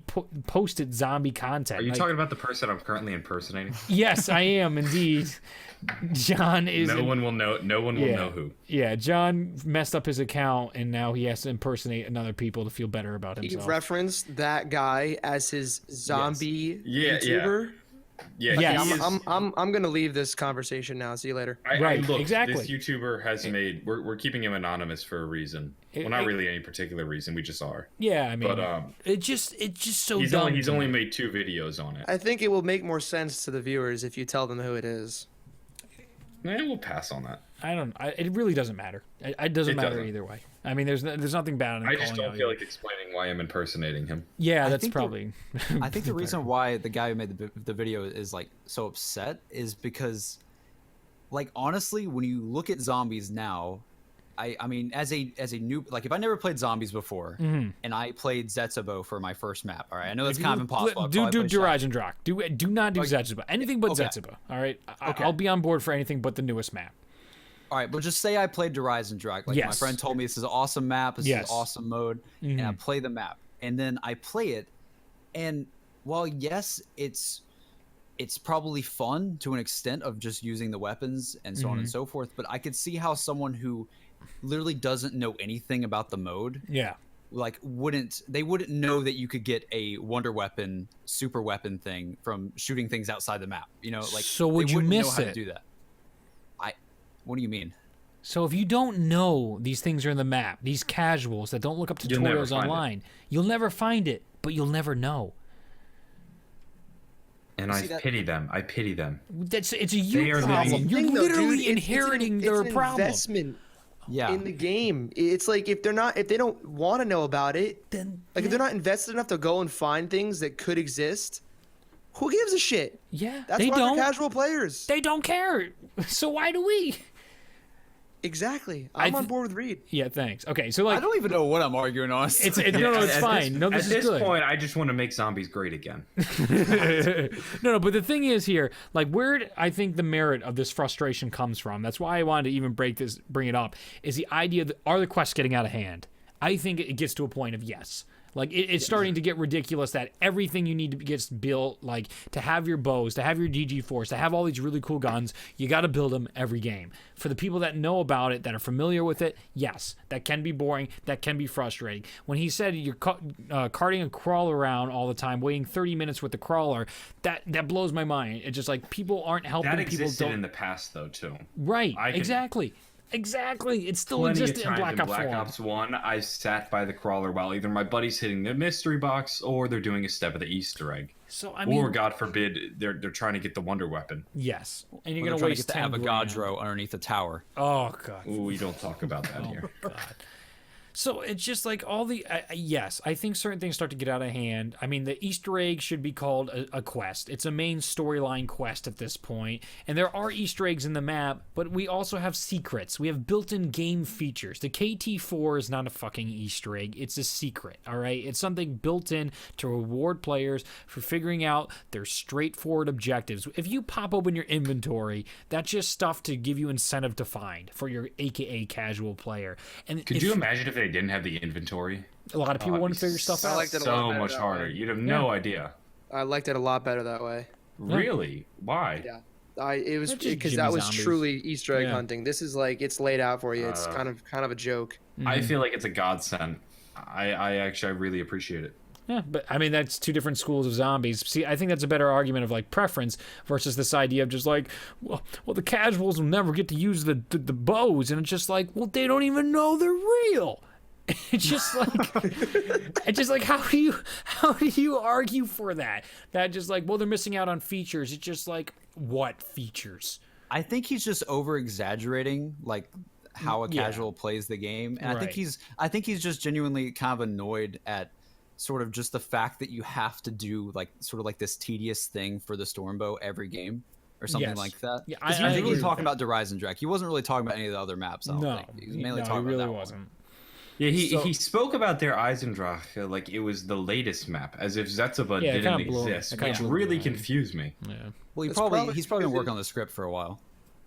posted zombie content.
Are you talking about the person I'm currently impersonating?
Yes, I am indeed. John is.
No one will know. No one will know who.
Yeah, John messed up his account, and now he has to impersonate other people to feel better about
He
himself.
referenced that guy as his zombie
Yeah,
YouTuber.
Yeah,
Yes.
he is-
I'm gonna leave this conversation now. See you later.
Right,
look,
exactly.
This YouTuber has made. We're keeping him anonymous for a reason. Well, not really any particular reason. We just are.
Yeah, I mean,
But
it's just so
he's
dumb.
he's only made 2 videos on it.
I think it will make more sense to the viewers if you tell them who it is.
We'll pass on that.
It really doesn't matter. It doesn't matter
doesn't.
either way. I mean, there's nothing bad in
I
calling
just don't
out
feel
either.
like explaining why I'm impersonating him.
Yeah,
I
that's
think
probably.
I think the reason why the guy who made the video is like so upset is because, like, honestly, when you look at zombies now, I mean, as a new, like, if I never played zombies before and I played Zetsubo for my first map, all right, I know that's kind of impossible.
Do Horizon Drac. Do not do Zetsuba. Anything but
okay.
Zetsuba. All right.
Okay.
I'll be on board for anything but the newest map.
All right, but just say I played Horizon Drac. Like, my
Yes.
friend told me this is an awesome map, this is
Yes.
an awesome mode, and I play the map, and then I play it, and while yes, it's probably fun to an extent of just using the weapons and so on and so forth, but I could see how someone who literally doesn't know anything about the mode,
Yeah.
like, wouldn't know that you could get a wonder weapon, super weapon thing from shooting things outside the map. You know, like,
So
they
would you
wouldn't
miss
know how
it?
to do that. What do you mean?
So if you don't know these things are in the map, these casuals that don't look up
You'll never
tutorials
find
online, you'll never find it, but you'll never know.
And I pity them. I pity them.
It's a you problem. You're
Thing, though,
literally
dude,
inheriting
it's
their
an
problem.
investment
Yeah.
in the game. It's like if they don't want to know about it,
Then
like if they're not invested enough to go and find things that could exist, who gives a shit?
yeah,
That's
they
why
don't.
they're casual players.
They don't care. So why do we?
Exactly. I'm on board with Reed.
Yeah, thanks. Okay, so
I
like
don't even know what I'm arguing on.
no, it's fine. No, this
At
is
this
good.
point, I just want to make zombies great again.
No, but the thing is here, like where I think the merit of this frustration comes from. That's why I wanted to even bring it up. Is the idea that are the quests getting out of hand? I think it gets to a point of yes. Like it's starting to get ridiculous that everything you need to gets built. Like to have your bows, to have your DG force, to have all these really cool guns, you got to build them every game. For the people that know about it, that are familiar with it, yes, that can be boring, that can be frustrating. When he said you're carting a crawler around all the time, waiting 30 minutes with the crawler, that blows my mind. It's just like people aren't helping.
That
People
existed
don't.
in the past, though, too.
Right. Exactly. It still
Plenty of
existed in
times
Black Ops 1.
Ops 1, I sat by the crawler while either my buddy's hitting the mystery box or they're doing a step of the Easter egg.
So I mean,
or God forbid, they're trying to get the wonder weapon.
yes, and you're
We're
gonna
trying to
waste
get
10
to
grand.
Avogadro underneath the tower.
Oh god.
Ooh, we don't talk about that here.
God. So it's just like all the yes, I think certain things start to get out of hand. I mean, the Easter egg should be called a quest. It's a main storyline quest at this point, and there are Easter eggs in the map, but we also have secrets. We have built-in game features. The KT4 is not a fucking Easter egg. It's a secret, all right? It's something built in to reward players for figuring out their straightforward objectives. If you pop open your inventory, that's just stuff to give you incentive to find for your AKA casual player. And
Could you imagine if they didn't have the inventory?
a lot of people want to figure stuff out.
liked it a lot
So
better
much
that
harder.
way.
You'd have no idea.
I liked it a lot better that way.
Really? Why?
Yeah. It was
They're just
because
Jimmy
that was
zombies.
truly Easter egg
Yeah.
hunting. This is like it's laid out for you. It's kind of a joke.
I feel like it's a godsend. I really appreciate it.
Yeah, but I mean that's two different schools of zombies. See, I think that's a better argument of like preference versus this idea of just like, well the casuals will never get to use the bows, and it's just like, well, they don't even know they're real. It's just like how do you argue for that? That just like, well, they're missing out on features. It's just like, what features?
I think he's just over exaggerating like how a
Yeah.
casual plays the game, and
Right.
I think he's just genuinely kind of annoyed at sort of just the fact that you have to do like sort of like this tedious thing for the Stormbow every game or something
Yes.
like that.
Yeah,
'Cause he
I
was
agree
really
with
talking about Derision Drek. He wasn't really talking about any of the other maps. I don't
No,
think. He was mainly
no,
talking
he really
about that
wasn't.
one.
Yeah,
So-
he spoke about their Eisendrache like it was the latest map, as if Zetsuba
Yeah, it
didn't
kinda blew-
exist,
it kinda
which
blew
really
my mind.
confused me.
Yeah.
Well,
That's probably
he's probably been
because
working on the script for a while.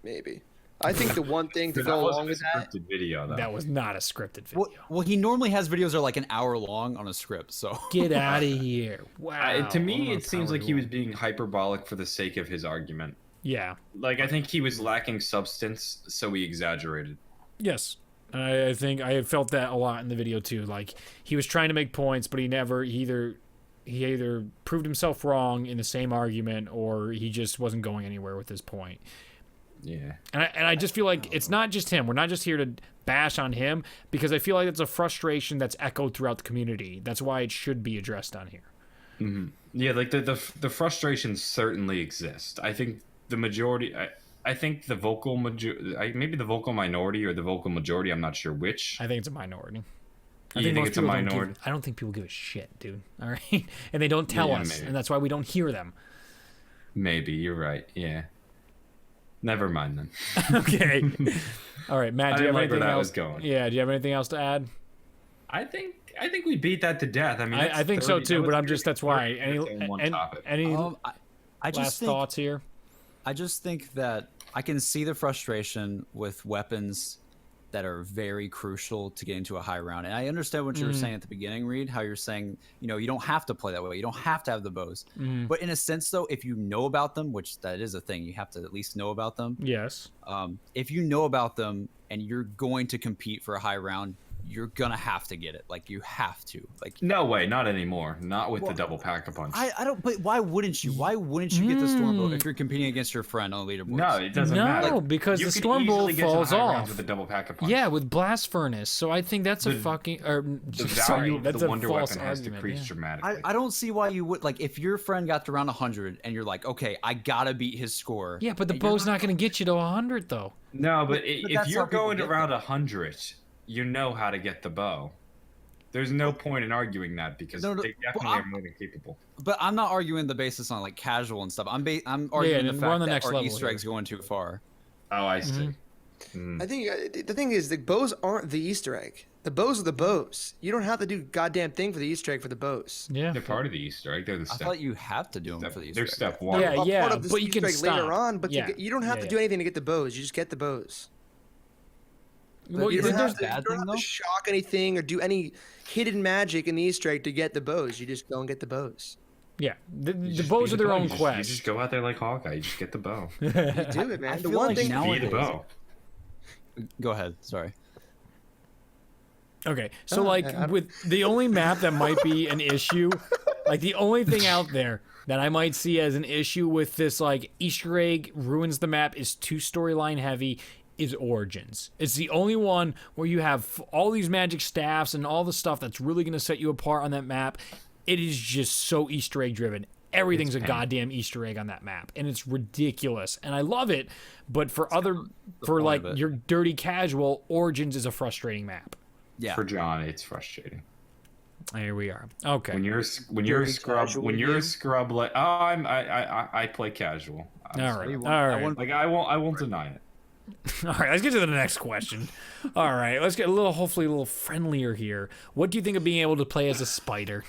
Maybe. I think the one thing to
That
go
wasn't
along
a
with that.
scripted video, though.
That was not a scripted video.
Well, he normally has videos that are like an hour long on a script, so
Get out of here! Wow.
To
I'm
me,
gonna
it seems
power
like he was
duel.
being hyperbolic for the sake of his argument.
Yeah.
Like, I think he was lacking substance, so he exaggerated.
Yes. I think I felt that a lot in the video too. Like he was trying to make points, but he either proved himself wrong in the same argument, or he just wasn't going anywhere with his point.
Yeah.
And I just feel like it's not just him. We're not just here to bash on him, because I feel like it's a frustration that's echoed throughout the community. That's why it should be addressed on here.
Yeah, like the frustrations certainly exist. I think the majority. I think the vocal maybe the vocal minority or the vocal majority. I'm not sure which.
I think it's a minority.
You think
most
it's a
people don't
minority?
I don't think people give a shit, dude. All right, and they don't tell
Yeah,
us,
maybe.
and that's why we don't hear them.
Maybe you're right. Yeah. Never mind then.
Okay. All right, Matt.
I
Do you have
didn't like where
anything
that
else?
was going.
Yeah. Do you have anything else to add?
I think we beat that to death. I mean,
I think so too, but I'm just that's why. Any
Any
I just
last
think
thoughts here?
I just think that I can see the frustration with weapons that are very crucial to get into a high round. And I understand what you were saying at the beginning, Reed, how you're saying, you know, you don't have to play that way. You don't have to have the bows. But in a sense, though, if you know about them, which that is a thing, you have to at least know about them.
Yes.
If you know about them and you're going to compete for a high round, you're gonna have to get it. Like you have to. Like
no way, not anymore. Not with the double pack-a-punch.
I don't. But why wouldn't you? Why wouldn't you get the Stormbolt if you're competing against your friend on the leaderboard?
No, it doesn't matter.
No, because
you
the
can easily
Stormbolt
get to
falls
high rounds
off.
with a double pack-a-punch.
Yeah, with Blast Furnace. So I think that's a fucking.
The
sorry,
value of
that's
the
a
Wonder
false
Weapon has
argument,
decreased
yeah.
dramatically.
I don't see why you would. Like if your friend got to round 100 and you're like, okay, I gotta beat his score.
Yeah, but the
and you're
bow's not going to get you to 100 though.
No, but
that's
if
how
you're
people
going to
get
round 100, you know how to get the bow. There's no point in arguing that because
No,
they definitely are more than capable.
But I'm not arguing the basis on like casual and stuff. I'm arguing the
we're
fact
on the
that
next
our
level
Easter
here.
eggs going too far.
Oh, I see.
I think the thing is the bows aren't the Easter egg. The bows are the bows. You don't have to do goddamn thing for the Easter egg for the bows.
Yeah.
They're part of the Easter egg. They're the
I
step.
thought you have to do them for the Easter
They're
egg.
step one.
Yeah,
A
yeah,
part of the
but you
Easter
can
egg
stop.
later on, but
Yeah.
you don't have to do anything to get the bows. You just get the bows.
Well,
You don't
there's-
have to,
bad
you don't
thing,
have to
though?
shock anything or do any hidden magic in the Easter egg to get the bows. You just go and get the bows.
yeah, the
Just
bows
be
are
the
their
bow.
own
You just
quest.
go out there like Hawkeye. You just get the bow.
You do it, man.
I
The
feel
one
like
thing
Be
nowadays-
the bow.
Go ahead. Sorry.
Okay, so
Oh,
like
yeah,
with the only map that might be an issue, like the only thing out there that I might see as an issue with this like Easter egg ruins the map is too storyline heavy is Origins. It's the only one where you have all these magic staffs and all the stuff that's really going to set you apart on that map. It is just so Easter egg driven. Everything's a goddamn Easter egg on that map, and it's ridiculous. And I love it, but for
point
like
of it.
your dirty casual, Origins is a frustrating map.
Yeah.
For John, it's frustrating.
Here we are. Okay.
When you're a
Dirty
scrub,
casual
when you're
game?
a scrub, like I play casual.
All right.
you
All
want- I
right.
want-
Like I won't deny it.
All right. Let's get to the next question. All right. Let's get hopefully a little friendlier here. What do you think of being able to play as a spider?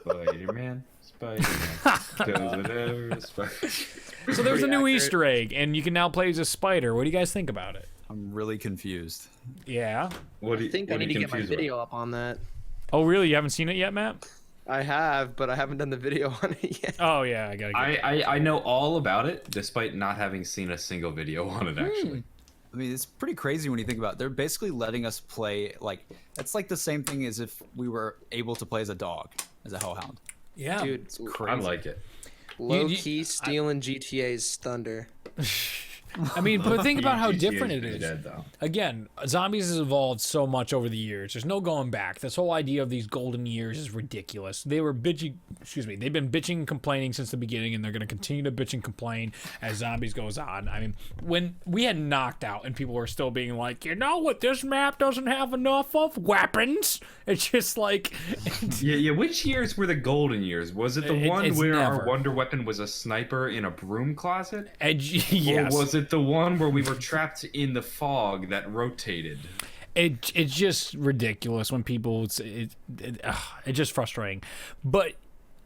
Spider-Man. Does whatever.
So there's a new
accurate.
Easter egg, and you can now play as a spider. What do you guys think about it?
I'm really confused.
Yeah.
What do
I
you
think I
what are
need to
you
get my
confused about?
video up on that.
Oh, really? You haven't seen it yet, Matt?
I have, but I haven't done the video on it yet.
Oh, yeah. I gotta get
I know all about it, despite not having seen a single video on it. Actually,
I mean, it's pretty crazy when you think about it. They're basically letting us play like that's like the same thing as if we were able to play as a dog, as a hellhound.
Yeah.
Dude,
I like it.
low key stealing GTA's thunder.
I mean, but think about how
GTA
different it
been
is.
Dead, though.
Again, zombies has evolved so much over the years. There's no going back. This whole idea of these golden years is ridiculous. They were bitching, they've been bitching and complaining since the beginning, and they're going to continue to bitch and complain as zombies goes on. I mean, when we had knocked out and people were still being like, you know what, this map doesn't have enough of weapons. It's just like,
Yeah. Which years were the golden years? Was it the one
it's
where
never.
our wonder weapon was a sniper in a broom closet?
yes.
Or was it the one where we were trapped in the fog that rotated?
It's just ridiculous when people it's just frustrating, but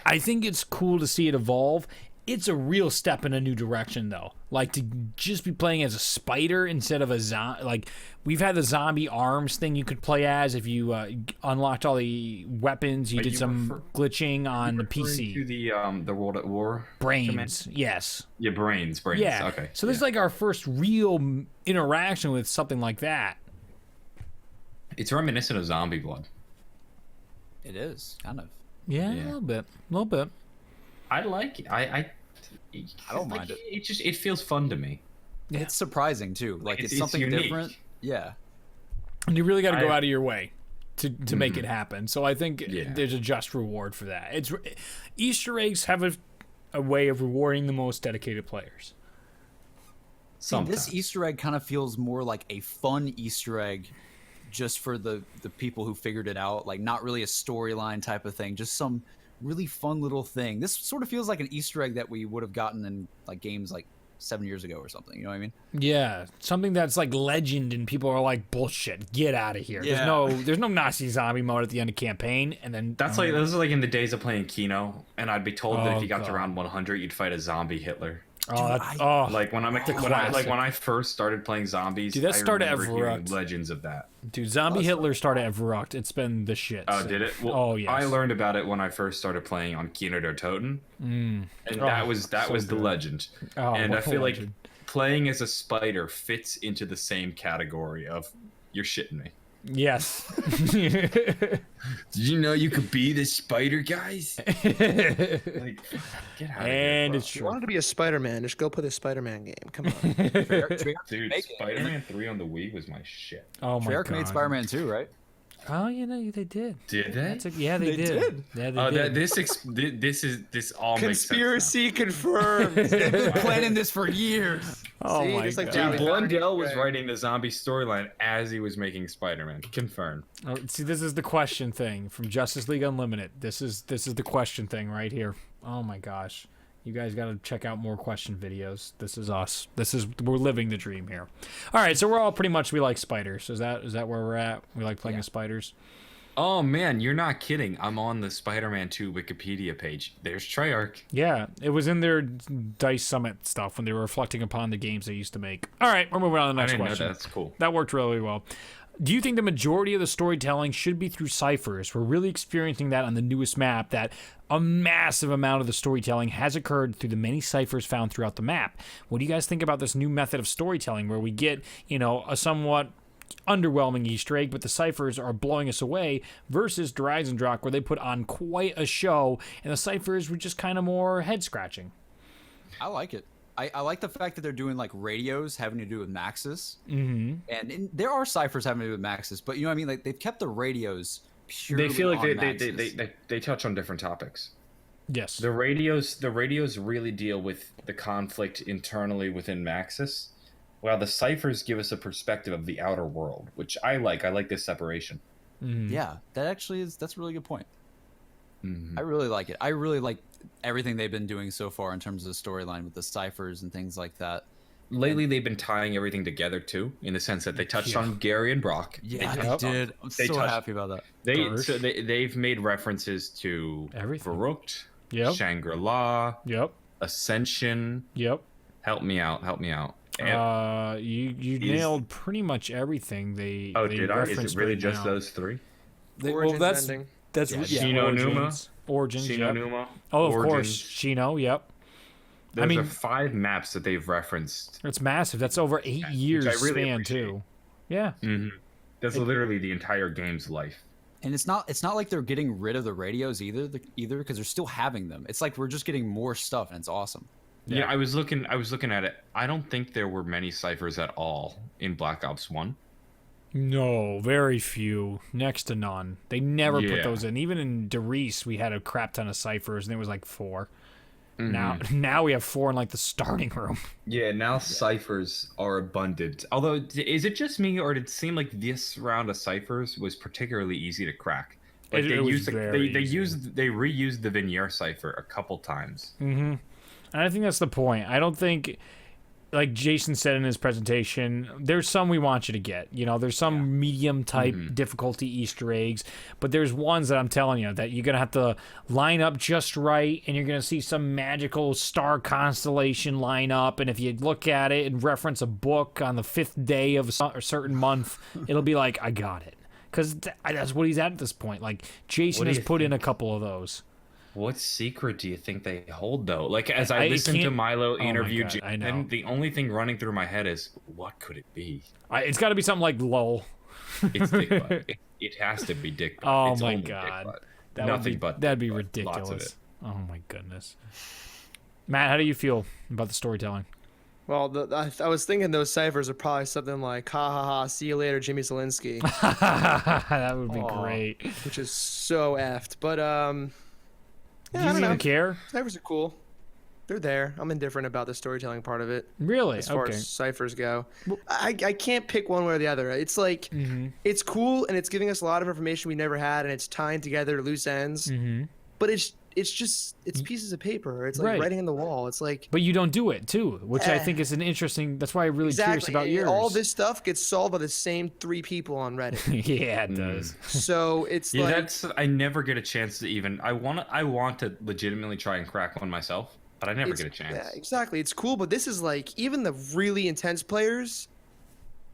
I think it's cool to see it evolve. It's a real step in a new direction, though. Like to just be playing as a spider instead of a zombie. Like we've had the zombie arms thing you could play as if you unlocked all the weapons. You
Are
did
you
some glitching on the
Referring
PC.
to the World at War
Brains, yes,
Yeah, brains.
yeah.
Okay.
So this is like our first real interaction with something like that.
It's reminiscent of Zombie Blood.
It is kind of.
Yeah,
Yeah.
a little bit.
I like it. I
don't mind it.
It feels fun to me.
It's surprising too. Like
It's-
it's something
it's unique.
different. Yeah.
And you really got to go
I-
out of your way to make it happen. So I think
Yeah.
there's a just reward for that. It's Easter eggs have a way of rewarding the most dedicated players.
See, this
Sometimes.
Easter egg kind of feels more like a fun Easter egg just for the people who figured it out. Like not really a storyline type of thing, just some really fun little thing. This sort of feels like an Easter egg that we would have gotten in like games like 7 years ago or something. You know what I mean?
Yeah, something that's like legend, and people are like, "Bullshit, get out of here."
Yeah.
There's no Nazi zombie mode at the end of campaign, and then
This is like in the days of playing Kino, and I'd be told that
Oh,
if you got to
God.
round 100, you'd fight a zombie Hitler.
Like
When I first started playing zombies,
Dude, that
I
started at
remember hearing
Verrückt.
legends of that.
dude, Zombie Hitler started at Verrückt. It's been the shit.
Oh, did it? Well,
Oh, yes.
I learned about it when I first started playing on Kino der Toten, and that was
so
the
good.
legend.
Oh,
And I
what a
feel like
legend.
playing as a spider fits into the same category of you're shitting me.
Yes.
Did you know you could be the spider, guys? Like, get out of here, bro.
It's
If you
true.
wanted to be a Spider-Man, just go play the Spider-Man game. Come on.
Dude, Spider-Man 3 on the Wii was my shit.
Oh my
Treyarch
god.
made Spider-Man 2, right?
Oh, they did.
Did they?
Yeah, they did. Yeah, they did.
This all
Conspiracy confirmed.
They've been planning this for years.
Oh
See,
my
just like
god.
Dude,
Valley
Blundell was
Right.
writing the zombie storyline as he was making Spider-Man. Confirmed.
Oh, see, this is the question thing from Justice League Unlimited. This is the question thing right here. Oh my gosh. You guys got to check out more question videos. This is us. We're living the dream here. All right, so we're all pretty much we like spiders. Is that where we're at? We like playing with spiders.
Oh man, you're not kidding. I'm on the Spider-Man 2 Wikipedia page. There's Treyarch.
Yeah, it was in their Dice Summit stuff when they were reflecting upon the games they used to make. All right, we're moving on to the
I
next
didn't know
question.
that. That's cool.
That worked really well. Do you think the majority of the storytelling should be through ciphers? We're really experiencing that on the newest map, that a massive amount of the storytelling has occurred through the many ciphers found throughout the map. What do you guys think about this new method of storytelling where we get, a somewhat underwhelming Easter egg, but the ciphers are blowing us away, versus Zombroz, where they put on quite a show and the ciphers were just kind of more head-scratching?
I like it. I like the fact that they're doing like radios having to do with Maxis, and there are ciphers having to do with Maxis, but you know what I mean. Like they've kept the radios purely
They feel like
on
they
Maxis.
they touch on different topics.
Yes.
The radios really deal with the conflict internally within Maxis, while the ciphers give us a perspective of the outer world, which I like. I like this separation.
Yeah, that's a really good point. I really like it. I really like everything they've been doing so far in terms of the storyline with the ciphers and things like that.
Lately, they've been tying everything together too, in the sense that they touched on Gary and Brock.
Yeah,
Yep.
they did. I'm so happy about that.
They've made references to
Everything.
Farouk,
Yep.
Shangri-La,
Yep.
Ascension.
Yep.
Help me out.
You nailed pretty much everything. They
Did I? Is
referenced
it really
right
just
now.
those three?
Origins
that's
ending.
Shino Numa.
Origins. Yep.
Numa.
Oh, of course,
Origins.
Shino. Yep.
Those are 5 maps that they've referenced.
It's massive. That's over 8 years
I really
span
appreciate.
too. Yeah.
That's literally the entire game's life.
And it's not like they're getting rid of the radios either because they're still having them. It's like we're just getting more stuff, and it's awesome.
Yeah, I was looking at it. I don't think there were many ciphers at all in Black Ops 1.
No, very few, next to none. They never put
Yeah.
those in. Even in Derice, we had a crap ton of ciphers, and there was like 4. Now we have 4 in like the starting room.
Yeah, now ciphers are abundant. Although, is it just me, or did it seem like this round of ciphers was particularly easy to crack? Like
It was very
they
easy.
reused the Vignere cipher a couple times.
And I think that's the point. I don't think, like Jason said in his presentation, there's some we want you to get. There's some medium type difficulty Easter eggs, but there's ones that I'm telling you that you're going to have to line up just right, and you're going to see some magical star constellation line up, and if you look at it and reference a book on the 5th day of a certain month, it'll be like, I got it. Because that's what he's at this point. Like, Jason has put in a couple of those.
What secret do you think they hold, though? Like, as I
I
listen to
can't-
Milo
Oh my
interview
God, I know.
Jason, the only thing running through my head is, what could it be?
It's got to be something like LOL.
It's Dick Butt. It has to be Dick Butt.
Oh
It's
my
only Dick
God.
Butt.
That
Nothing
would be,
but
that'd be
Dick Butt. Lots of
ridiculous.
it.
Oh my goodness. Matt, how do you feel about the storytelling?
Well, I was thinking those ciphers are probably something like "ha ha ha, see you later, Jimmy Zielinski,"
That would be great.
which is so effed. But
Do
I
you
don't know.
even care?
Ciphers are cool. They're there. I'm indifferent about the storytelling part of it
Really?
as far
Okay.
as ciphers go. I can't pick one way or the other. It's like it's cool and it's giving us a lot of information we never had, and it's tying together loose ends. But it's just pieces of paper. It's like
Right.
writing on the wall. It's like
But you don't do it too, which I think is an interesting. That's why I'm really curious about yours.
All this stuff gets solved by the same 3 people on Reddit.
Yeah, it does.
So it's
Yeah,
like
I never get a chance to even. I want to legitimately try and crack one myself, but I never get a chance.
yeah, exactly. It's cool, but this is like even the really intense players.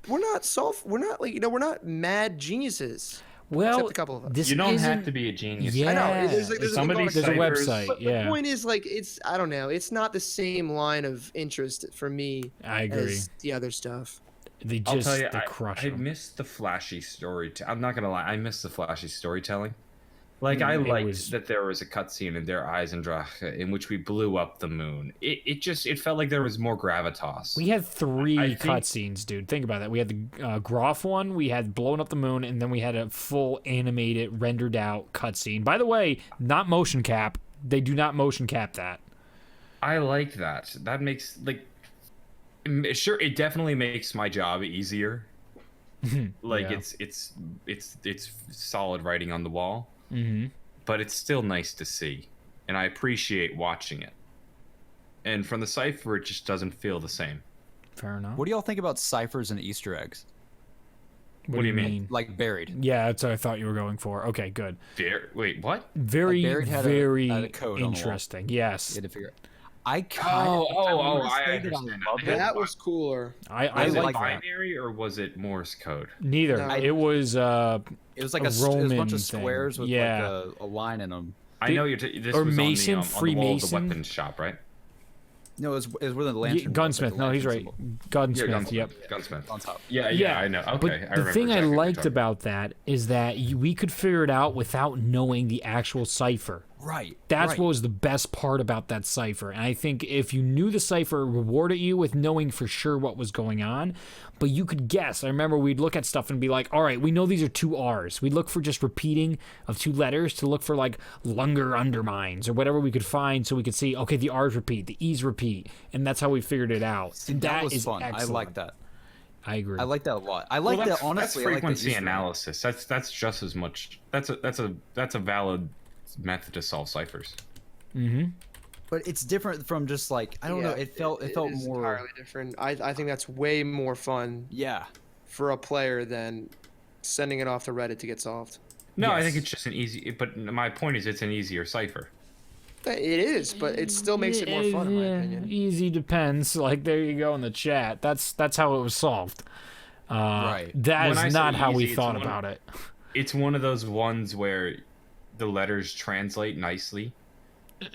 We're not mad geniuses.
Well,
Except a couple of us.
this
You don't
isn't,
have to be a genius.
Yeah.
I know. There's
If somebody
there's
There's a
ciphers-
website.
But
Yeah,
the point is, like, I don't know. It's not the same line of interest for me
I agree.
as the other stuff.
They
I'll
just
tell you,
they crush
I
them.
missed the flashy story. I'm not gonna lie, I missed the flashy storytelling. Like I liked that there was a cutscene in Der Eisendrache in which we blew up the moon. It felt like there was more gravitas.
We had three
I think-
cutscenes, dude. Think about that. We had the Groff one, we had blowing up the moon, and then we had a full animated, rendered out cutscene. By the way, not motion cap. They do not motion cap that.
I like that. That makes sure it definitely makes my job easier. Like
Yeah.
it's solid writing on the wall. But it's still nice to see, and I appreciate watching it. And from the cipher, it just doesn't feel the same.
Fair enough.
What do y'all think about ciphers and Easter eggs?
What do you mean?
Like buried.
Yeah, that's what I thought you were going for. Okay, good.
Wait, what?
Very,
Buried had a
very
code on the wall.
interesting. Yes.
You had to figure it. I kind
I understand
loved
now.
it.
That was cooler.
I
Was it
like that.
binary or was it Morse code?
Neither.
No.
It was
It was like
a
it was a bunch
Roman
of
thing.
squares with
Yeah.
like a line in them.
I know you're. This
or
was
Mason,
on the wall of the
Freemason.
weapons shop, right?
No, it was where the lantern.
Gunsmith. No, he's right. Gunsmith.
Gunsmith.
Yep.
Gunsmith.
On top.
Yeah, I know. Okay,
But
I
the
remember
thing I
exactly what you're
liked
talking
about that is that we could figure it out without knowing the actual cipher.
Right.
That's
right.
what was the best part about that cipher. And I think if you knew the cipher, it rewarded you with knowing for sure what was going on. But you could guess. I remember we'd look at stuff and be like, all right, we know these are two R's. We'd look for just repeating of two letters to look for like Lunger undermines or whatever we could find so we could see, okay, the R's repeat, the E's repeat. And that's how we figured it out.
See,
And
that was
is
fun.
excellent.
I like that.
I agree.
I like that a lot. I like that honestly.
That's
I like the
frequency
Easter egg.
analysis. That's just as much. That's a valid method to solve ciphers.
But it's different from just like I don't know. It felt
is
more.
entirely different. I think that's way more fun
Yeah.
for a player than sending it off to Reddit to get solved.
No, I
Yes.
think it's just an easy. But my point is, it's an easier cipher.
It is, but it still makes it more fun, in my opinion.
Easy depends. Like there you go in the chat. That's how it was solved.
Right.
That
When I
is
say
not how we
easy, it's
thought
one-
about it.
It's one of those ones where the letters translate nicely.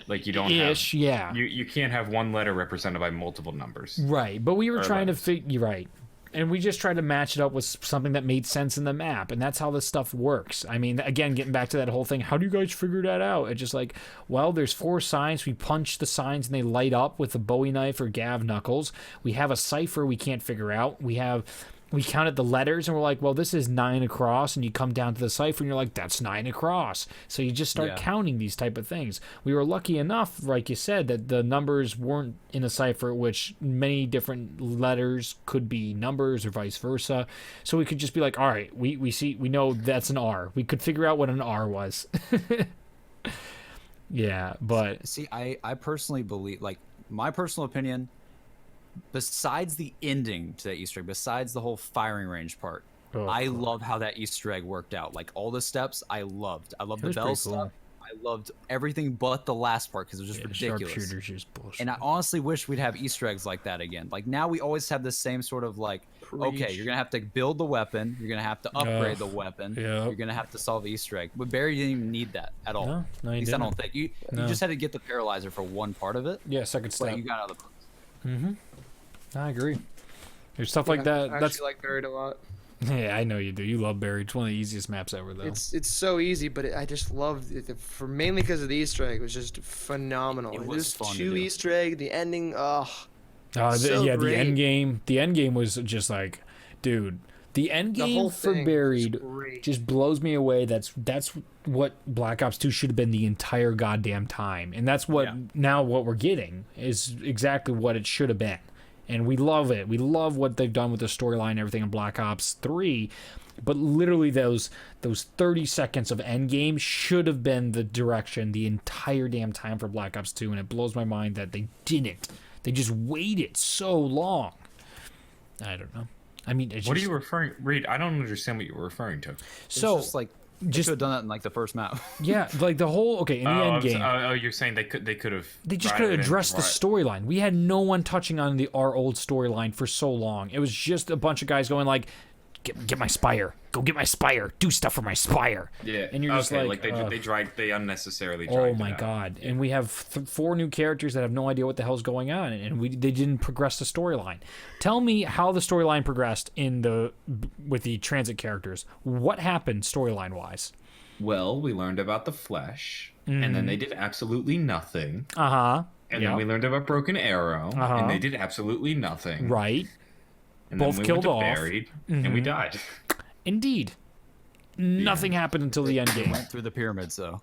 Like you don't
Ish,
have.
yeah.
You can't have one letter represented by multiple numbers.
Right, but we were
Or
trying to
letters.
figure right, and we just tried to match it up with something that made sense in the map, and that's how this stuff works. I mean, again, getting back to that whole thing, how do you guys figure that out? It's just like, well, there's 4 signs. We punch the signs and they light up with a Bowie knife or Gav knuckles. We have a cipher we can't figure out. We counted the letters and we're like, well, this is 9 across, and you come down to the cipher and you're like, that's 9 across. So you just start
Yeah.
counting these type of things. We were lucky enough, like you said, that the numbers weren't in a cipher, which many different letters could be numbers or vice versa. So we could just be like, all right, we know that's an R. We could figure out what an R was. Yeah, but
See, I personally believe, like, my personal opinion, besides the ending to that Easter egg, besides the whole firing range part,
Oh,
I
God.
love how that Easter egg worked out. Like, all the steps, I loved. I loved the
was
bell
pretty cool.
stuff. I loved everything but the last part because it was just ridiculous.
sharpshooters just bullshit.
And I honestly wish we'd have Easter eggs like that again. Like, now we always have this same sort of like, okay,
Preach.
you're gonna have to build the weapon, you're gonna have to upgrade
Ugh,
the weapon,
yep.
you're gonna have to solve the Easter egg. But Barry didn't even need that at all.
No, no,
At
he
least I
didn't.
don't think you
No.
just had to get the paralyzer for one part of it.
Yeah, second
But
step.
you got other parts.
I agree. There's stuff like
Yeah,
that.
I
That's
actually like Buried a lot.
yeah, I know you do. You love Barry. It's one of the easiest maps ever, though.
It's so easy, but I just loved it for mainly because of the Easter egg. It was just phenomenal.
It
It
was
was
fun to
2
do.
Easter egg, the ending.
Yeah,
so
the
great.
end game. The end game was just like, dude. The end
The
game
whole
for
thing
Buried
was great.
just blows me away. That's what Black Ops 2 should have been the entire goddamn time, and that's what now what we're getting is exactly what it should have been, and we love it. We love what they've done with the storyline and everything in Black Ops 3. But literally those 30 seconds of endgame should have been the direction the entire damn time for Black Ops 2, and it blows my mind that they didn't. They just waited so long. I don't know. I mean, it's
What are
just,
you referring? Reed, I don't understand what you're referring to.
so
It's just like they
just-
should have done that in like the first map.
yeah, like the whole in the end game.
You're saying they could have.
They just could have addressed the storyline. We had no one touching on our old storyline for so long. It was just a bunch of guys going like, get my spire. Go get my spire. Do stuff for my spire.
Yeah.
And you're just like
they unnecessarily
oh
dragged
my
it out.
god. And we have 4 new characters that have no idea what the hell's going on, and they didn't progress the storyline. Tell me how the storyline progressed with the transit characters. What happened storyline wise?
Well, we learned about the flesh, and then they did absolutely nothing. And then we learned about Broken Arrow, and they did absolutely nothing.
Right.
And
Both
then we
killed
went to
off.
Buried, and we died.
Indeed. Nothing happened until the end game.
Went through the pyramids, though.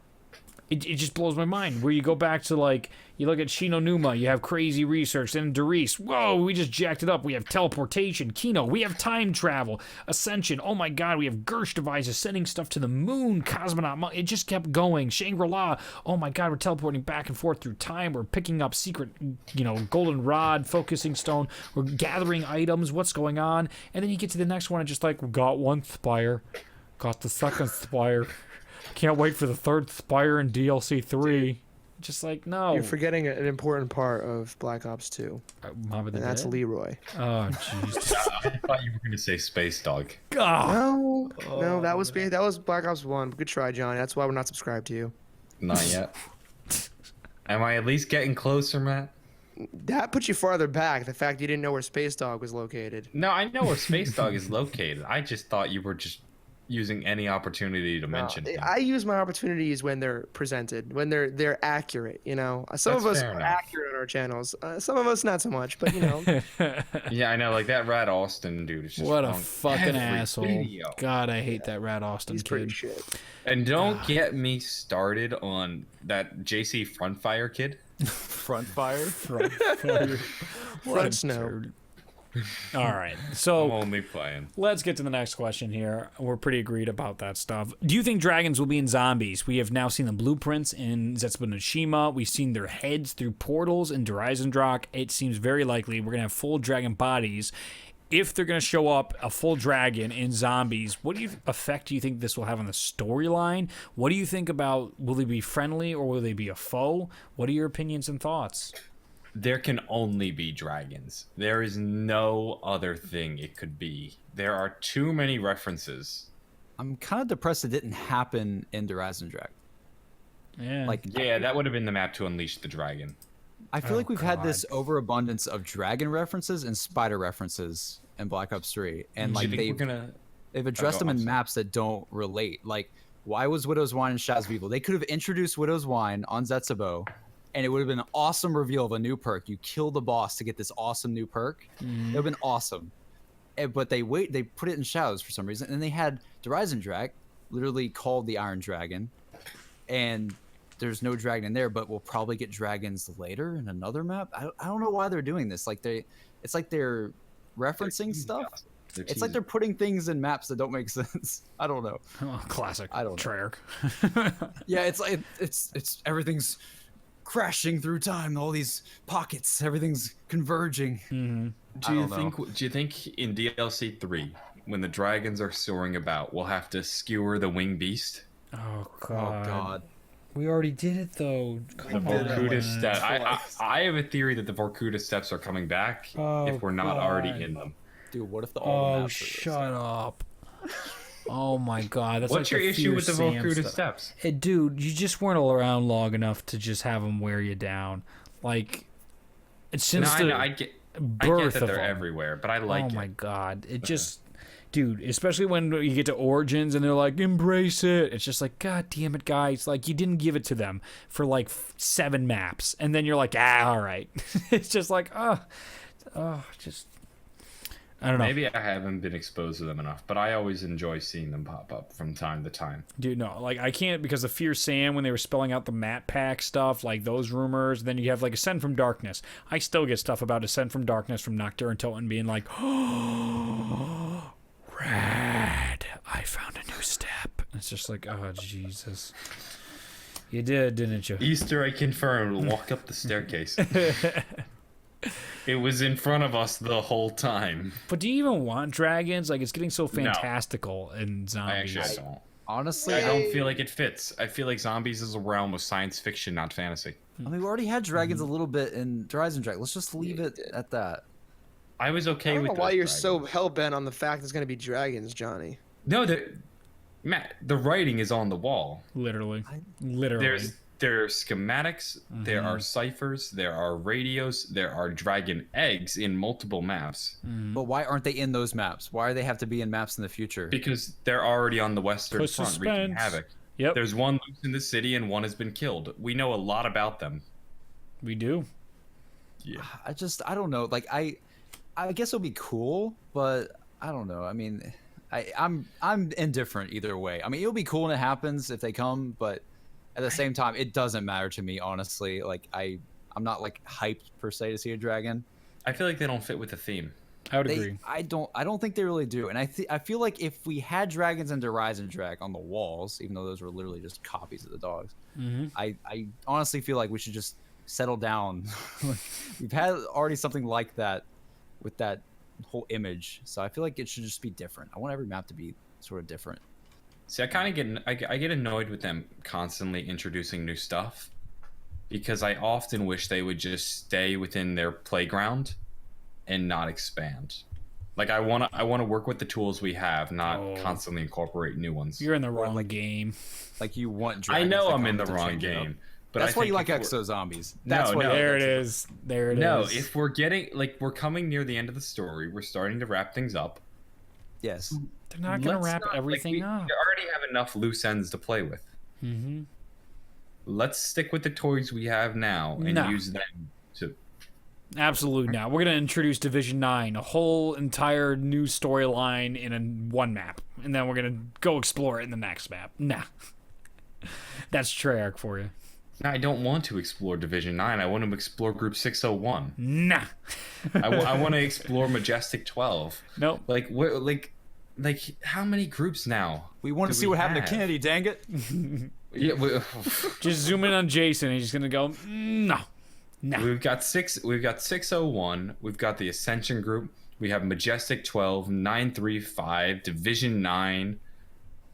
It just blows my mind. Where you go back to, like, you look at Shinonuma, you have crazy research. Then Darius, whoa, we just jacked it up. We have teleportation. Kino, we have time travel. Ascension, oh my god, we have Gersh devices sending stuff to the moon. Cosmonaut, it just kept going. Shangri-La, oh my god, we're teleporting back and forth through time. We're picking up secret, golden rod, focusing stone. We're gathering items. What's going on? And then you get to the next one and just like, we got 1 spire. Got the 2nd spire. Can't wait for the 3rd spire in DLC 3. Just like, no.
You're forgetting an important part of Black Ops 2.
And
that's Leroy.
Oh, jeez.
I thought you were going to say Space Dog.
Oh.
No, that was Black Ops 1. Good try, Johnny. That's why we're not subscribed to you.
Not yet. Am I at least getting closer, Matt?
That put you farther back. The fact you didn't know where Space Dog was located.
No, I know where Space Dog is located. I just thought you were just using any opportunity to mention it.
I use my opportunities when they're presented, when they're accurate. Some of us are accurate on our channels. Some of us not so much, but
Yeah, I know. Like that Rat Austin dude is just
what a fucking asshole.
Video.
God, I hate that Rat Austin
he's
kid.
pretty shit.
And don't get me started on that JC Frontfire kid.
Front fire?
Front snow.
All right, so
I'm only playing.
let's get to the next question here. We're pretty agreed about that stuff. Do you think dragons will be in zombies? We have now seen the blueprints in Zetsubo no Shima. We've seen their heads through portals in Dryzendrock. It seems very likely we're going to have full dragon bodies. If they're going to show up a full dragon in zombies, what effect do you think this will have on the storyline? What do you think about, will they be friendly or will they be a foe? What are your opinions and thoughts?
There can only be dragons. There is no other thing it could be. There are too many references.
I'm kind of depressed it didn't happen in Dryzendrock.
Yeah.
Yeah, that would have been the map to unleash the dragon.
I feel like we've had this overabundance of dragon references and spider references in Black Ops 3. And like they've addressed them in maps that don't relate. Like, why was Widow's Wine in Shadows of Evil? They could have introduced Widow's Wine on Zetsubo, and it would have been an awesome reveal of a new perk. You kill the boss to get this awesome new perk. It would have been awesome. But they put it in Shadows for some reason. And they had Dryzendrock, literally called the Iron Dragon. And there's no dragon in there, but we'll probably get dragons later in another map. I don't know why they're doing this. It's like they're referencing stuff. It's like they're putting things in maps that don't make sense. I don't know.
Oh, classic.
I don't know.
Treyarch.
Yeah, it's like it's everything's crashing through time. All these pockets, everything's converging.
Mm-hmm.
Do you think in DLC 3, when the dragons are soaring about, we'll have to skewer the winged beast?
Oh
Oh god.
We already did it though.
The Vorkuta steps. I have a theory that the Vorkuta steps are coming back if we're not already in them.
Dude, what if the
Oh, shut up. Oh my god. That's
What's
like
your issue with the Vorkuta
stuff.
steps?
Hey, dude, you just weren't around long enough to just have them wear you down. Like, it's since
I get
birth
that
of
they're
them.
everywhere, but I like it.
Oh my god. It just... Dude, especially when you get to Origins and they're like, embrace it. It's just like, god damn it, guys. Like, you didn't give it to them for like 7 maps. And then you're like, all right. It's just like, just... I don't know.
Maybe I haven't been exposed to them enough, but I always enjoy seeing them pop up from time to time.
Dude, no, like I can't, because of Fierce Sam, when they were spelling out the map pack stuff, like those rumors, then you have like Ascend from Darkness. I still get stuff about Ascend from Darkness from Nocturne Toten being like, oh, rad, I found a new step. It's just like, oh, Jesus. You did, didn't you?
Easter egg confirmed. Walk up the staircase. It was in front of us the whole time.
But do you even want dragons? Like, it's getting so fantastical in
I
zombies.
actually don't.
Honestly,
I don't feel like it fits. I feel like zombies is a realm of science fiction, not fantasy.
I mean, we already had dragons a little bit in Dryzendrock. Let's just leave it at that.
I was
I
okay
don't
with
know why
those
you're so
dragons.
hell bent on the fact there's gonna be dragons, Johnny.
No, Matt, the writing is on the wall.
Literally.
There's schematics, there are ciphers, there are radios, there are dragon eggs in multiple maps.
But why aren't they in those maps? Why do they have to be in maps in the future?
Because they're already on the western
Put
front wreaking
suspense.
havoc.
Yep.
There's one loose in the city and one has been killed. We know a lot about them.
We do.
Yeah.
I don't know. Like I guess it'll be cool, but I don't know. I mean, I'm indifferent either way. I mean, it'll be cool when it happens if they come, but at the same time, it doesn't matter to me, honestly. Like I'm not like hyped per se to see a dragon.
I feel like they don't fit with the theme.
I would agree.
I don't think they really do. And I feel like if we had dragons and Horizon Drag on the walls, even though those were literally just copies of the dogs, I honestly feel like we should just settle down. We've had already something like that with that whole image, so I feel like it should just be different. I want every map to be sort of different.
See, I get annoyed with them constantly introducing new stuff because I often wish they would just stay within their playground and not expand. Like I want to work with the tools we have, not constantly incorporate new ones.
You're in the wrong game.
Like you want
I
dragons
know
to
I'm
come
in the
to
wrong
change it up.
game. But
That's
I
why
think
you like
if we're-
Exo Zombies.
No,
That's why
no.
you
There
like
it
Exo
is. There it is.
No, if we're getting we're coming near the end of the story, we're starting to wrap things up.
Yes.
They're not going to
Let's
wrap
not-
everything
we
up.
already have enough loose ends to play with.
Mm-hmm.
Let's stick with the toys we have now and
No.
use them to.
Absolutely not. We're going to introduce Division 9, a whole entire new storyline in one map. And then we're going to go explore it in the next map. Nah. That's Treyarch for you.
No, I don't want to explore Division 9. I want to explore Group 601.
Nah.
I want to explore Majestic 12.
Nope.
Like how many groups now?
We want to
do
see
we
what happened
have?
to Kennedy, dang it.
Yeah,
Just zoom in on Jason and he's going to go, no. Nah.
we've got 601. We've got the Ascension group. We have Majestic 12, 935, Division 9.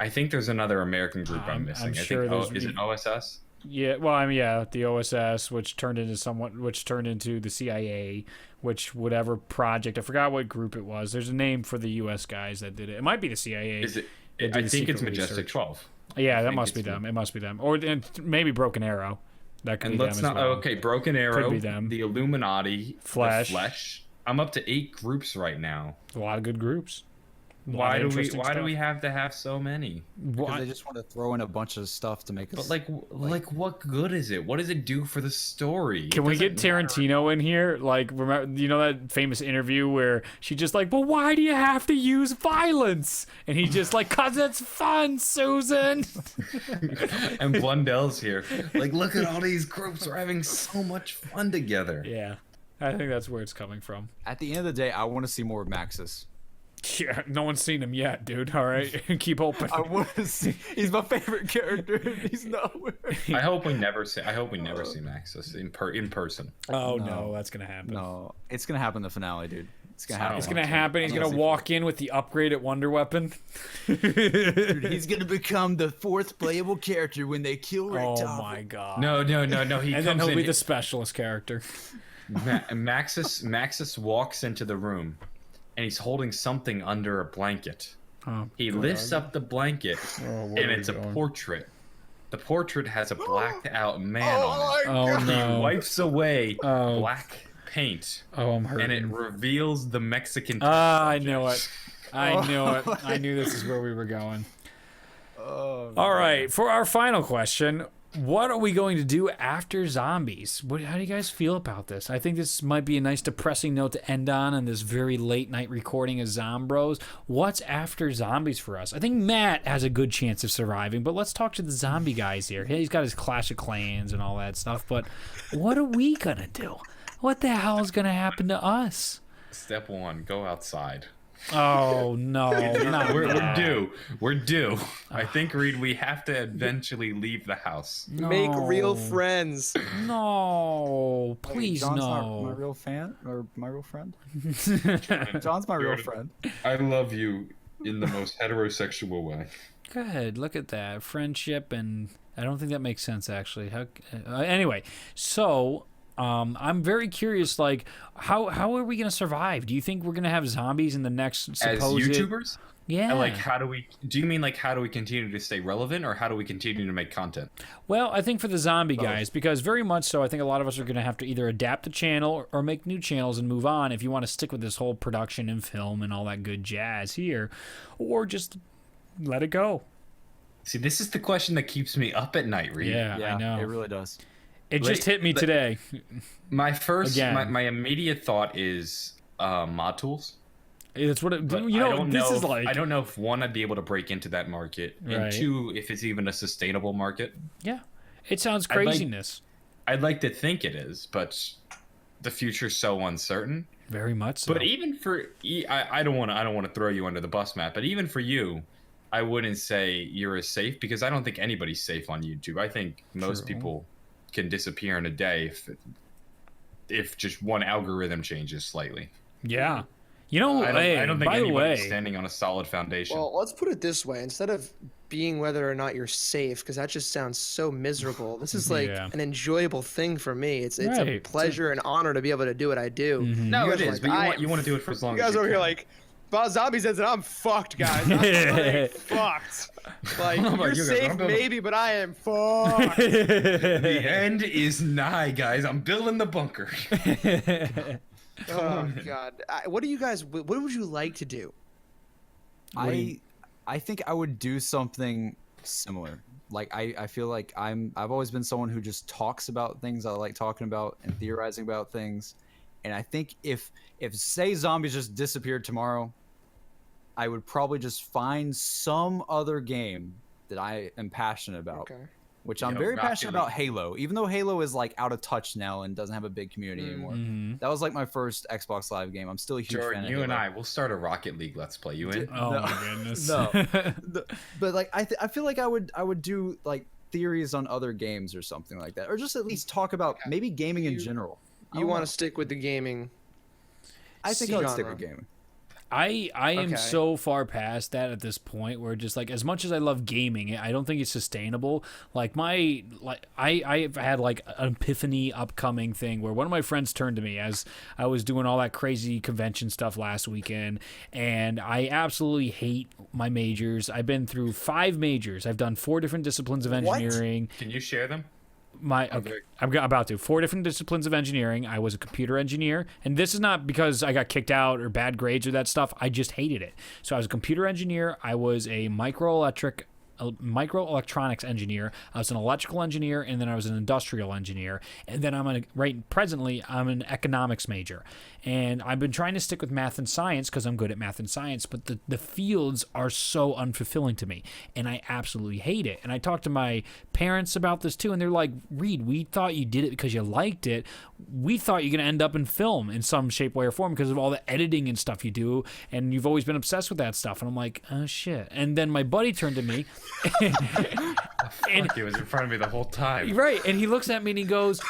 I think there's another American group I'm missing.
I'm
I
sure
think
there's-
is it OSS?
Yeah, well, I mean, yeah, the OSS, which turned into the CIA, which whatever project, I forgot what group it was. There's a name for the U.S. guys that did it. It might be the CIA.
Is it?
that did
I
the
think it's
secret
Majestic
research.
12.
Yeah, that
think
must be
it's
them. It must be them, or and maybe Broken Arrow. That could
And
be
let's
them
not.
as well.
Okay, Broken Arrow,
be them.
the Illuminati,
Flesh.
the Flesh. I'm up to 8 groups right now.
A lot of good groups. A lot
Why
of
do
interesting
Why do
stuff.
we have to have so many?
Because they just want to throw in a bunch of stuff to make us.
But like, what good is it? What does it do for the story?
Can we get Tarantino in here? Like, remember, you know that famous interview where she just like, "But why do you have to use violence?" And he's just like, "'Cause it's fun, Susan."
And Blundell's here. Like, look at all these groups. We're having so much fun together.
Yeah, I think that's where it's coming from.
At the end of the day, I want to see more of Maxis.
Yeah, no one's seen him yet, dude. All right, keep hoping.
I want to see. He's my favorite character. He's nowhere.
I hope we never see Maxis in person.
Oh no, that's gonna happen.
No, it's gonna happen in the finale, dude. It's gonna happen.
It's gonna happen. He's gonna walk in with the upgraded Wonder Weapon.
Dude, he's gonna become the 4th playable character when they kill Rick
Oh
Toffel.
my god.
No. He
And then
comes
he'll
in.
be the specialist character.
Maxis walks into the room, and he's holding something under a blanket.
Oh,
He lifts up the blanket, and it's a portrait. The portrait has a blacked out man on it.
Oh
He
no.
wipes away
Oh.
black paint,
Oh, I'm
and it
hurting.
reveals the Mexican.
I knew it. I knew it. I knew this is where we were going.
Oh,
All right, for our final question, what are we going to do after zombies? How do you guys feel about this? I think this might be a nice depressing note to end on this very late night recording of Zombroz. What's after zombies for us? I think Matt has a good chance of surviving, but let's talk to the zombie guys here. He's got his Clash of Clans and all that stuff, but what are we going to do? What the hell is going to happen to us?
Step 1: go outside.
Oh, no. Not
We're
that.
due. We're due. I think, Reed, we have to eventually leave the house.
Make real
No.
friends.
No, please
John's
no.
not my real fan or my real friend. John's my real friend.
I love you in the most heterosexual way.
Good. Look at that friendship, and I don't think that makes sense actually. How? Anyway, so I'm very curious, like, how are we going to survive? Do you think we're going to have zombies in the next supposed...
As YouTubers?
Yeah.
And, like, do you mean, like, how do we continue to stay relevant, or how do we continue to make content?
Well, I think for the zombie guys, because very much so, I think a lot of us are going to have to either adapt the channel or make new channels and move on if you want to stick with this whole production and film and all that good jazz here, or just let it go.
See, this is the question that keeps me up at night, Reed.
Yeah, I know.
It really does.
It just hit me today.
My immediate thought is mod tools.
That's what
But
you know.
is like. I don't know if one, I'd be able to break into that market,
Right.
and two, if it's even a sustainable market.
Yeah, it sounds craziness.
I'd like to think it is, but the future's so uncertain.
Very much so.
But even for I don't want to throw you under the bus, Matt. But even for you, I wouldn't say you're as safe, because I don't think anybody's safe on YouTube. I think most people can disappear in a day if just one algorithm changes slightly.
Yeah. You know,
I don't think
by the way,
anybody's standing on a solid foundation.
Well, let's put it this way. Instead of being whether or not you're safe, because that just sounds so miserable, this is like an enjoyable thing for me. It's a pleasure and honor to be able to do what I do.
No, it is, but you want to do it for as long as you can.
You guys over here like, about zombies says that I'm fucked, guys. I'm really fucked. Like, you're safe maybe, but I am fucked.
The end is nigh, guys. I'm building the bunker.
Oh God! What do you guys? What would you like to do?
I think I would do something similar. Like I feel like I've always been someone who just talks about things I like talking about and theorizing about things. And I think if say zombies just disappeared tomorrow, I would probably just find some other game that I am passionate about.
Okay.
Which I'm very passionate about Halo, even though Halo is like out of touch now and doesn't have a big community anymore. That was like my first Xbox Live game. I'm still a huge fan of Halo.
And I will start a Rocket League Let's Play. You in?
Oh my goodness.
No. But like I feel like I would do like theories on other games or something like that, or just at least talk about maybe gaming in general.
You want to stick with the gaming?
I think I'd stick with gaming.
I am so far past that at this point where just like as much as I love gaming, I don't think it's sustainable. Like I've had like an epiphany upcoming thing where one of my friends turned to me as I was doing all that crazy convention stuff last weekend, and I absolutely hate my majors. I've been through 5 majors. I've done 4 different disciplines of engineering.
Can you share them?
I'm about to 4 different disciplines of engineering. I was a computer engineer, and this is not because I got kicked out or bad grades or that stuff. I just hated it. So I was a computer engineer. I was a microelectronics engineer. I was an electrical engineer, and then I was an industrial engineer. And then presently I'm an economics major. And I've been trying to stick with math and science because I'm good at math and science, but the fields are so unfulfilling to me, and I absolutely hate it. And I talked to my parents about this too, and they're like, Reed, we thought you did it because you liked it. We thought you're going to end up in film in some shape, way, or form because of all the editing and stuff you do, and you've always been obsessed with that stuff. And I'm like, oh, shit. And then my buddy turned to me.
And he was in front of me the whole time.
Right, and he looks at me and he goes,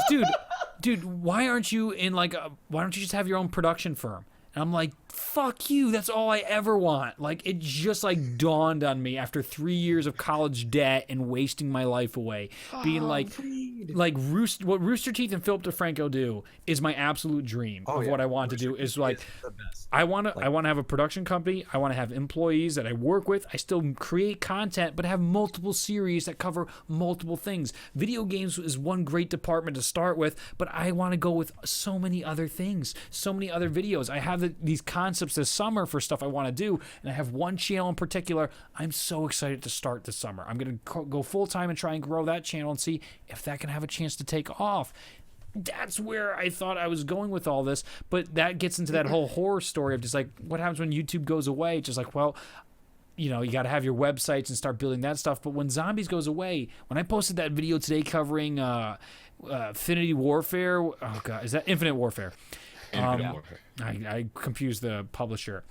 dude, why don't you just have your own production firm? And I'm like, fuck you, that's all I ever want. Like, it just like dawned on me after 3 years of college debt and wasting my life away, being what Rooster Teeth and Philip DeFranco do is my absolute dream of what I want to do. Is like, I want to have a production company. I want to have employees that I work with. I still create content, but have multiple series that cover multiple things. Video games is one great department to start with, but I want to go with so many other things, so many other videos. I have these concepts this summer for stuff I want to do, and I have one channel in particular I'm so excited to start this summer. I'm going to go full-time and try and grow that channel and see if that can have a chance to take off. That's where I thought I was going with all this, but that gets into that whole horror story of just like, what happens when YouTube goes away? It's just like, well, you know, you got to have your websites and start building that stuff. But when zombies goes away, when I posted that video today covering Infinity Warfare, oh God, is that Infinite Warfare? I confused the publisher.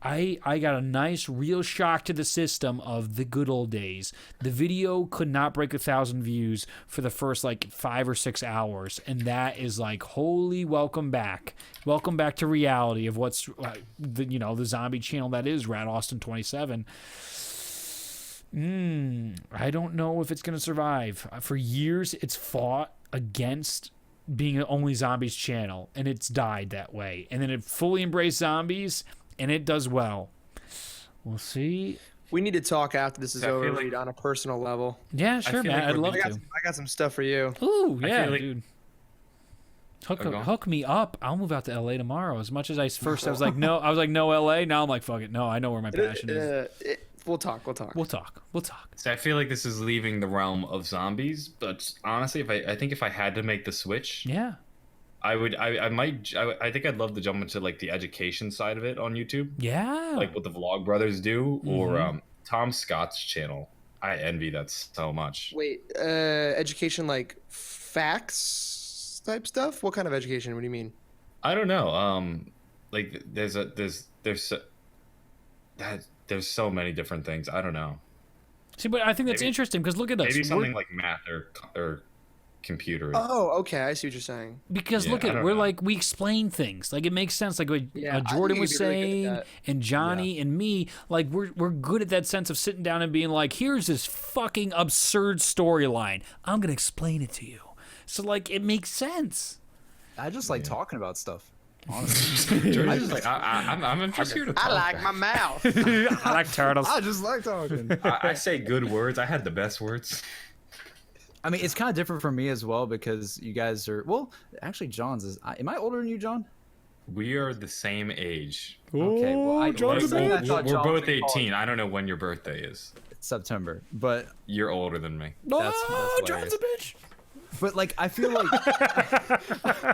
I got a nice real shock to the system of the good old days. The video could not break 1,000 views for the first like 5 or 6 hours, and that is like, holy welcome back to reality of what's the zombie channel that is Rad Austin 27. I don't know if it's gonna survive. For years it's fought against being an only zombies channel, and it's died that way. And then it fully embraced zombies, and it does well. We'll see.
We need to talk after this is
So I
over,
feel like-
Reed, on a personal level.
Yeah, sure,
feel
man.
like
I'd
we're
love
I
to.
got some stuff for you.
Ooh,
I
yeah,
feel like-
dude.
go on.
Hook me up. I'll move out to LA tomorrow. As much as I was like, no, LA. Now I'm like, fuck it. No, I know where my passion is.
We'll talk.
We'll talk.
So I feel like this is leaving the realm of zombies, but honestly, I think if I had to make the switch,
Yeah.
I think I'd love to jump into like the education side of it on YouTube,
Yeah.
like what the Vlog Brothers do, or Tom Scott's channel. I envy that so much.
Wait, education like facts type stuff? What kind of education? What do you mean?
I don't know. Like there's so many different things. I don't know.
See, but I think that's
Maybe-
interesting because look at us.
Maybe something like math or computer.
Oh, okay. I see what you're saying.
Because
Yeah,
look
I
at it,
don't
we're
know.
like we explain things like it makes sense like what
Yeah, I
Jordan
think
was
you'd be really good
saying
at that.
and Johnny and me like we're good at that sense of sitting down and being like here's this fucking absurd storyline I'm gonna explain it to you so like it makes sense.
I just like talking about stuff. Honestly,
Jordan's like, I'm just here to talk.
I like my mouth.
I like turtles.
I just like talking.
I say good words. I had the best words.
I mean, it's kind of different for me as well because you guys are actually John's is. Am I older than you, John?
We are the same age.
Okay, well, I
John's
like,
a
I thought
We're
John
both
was in college.
18. I don't know when your birthday is.
September, but
You're older than me.
that's
John's
hilarious.
a bitch.
But like, I feel like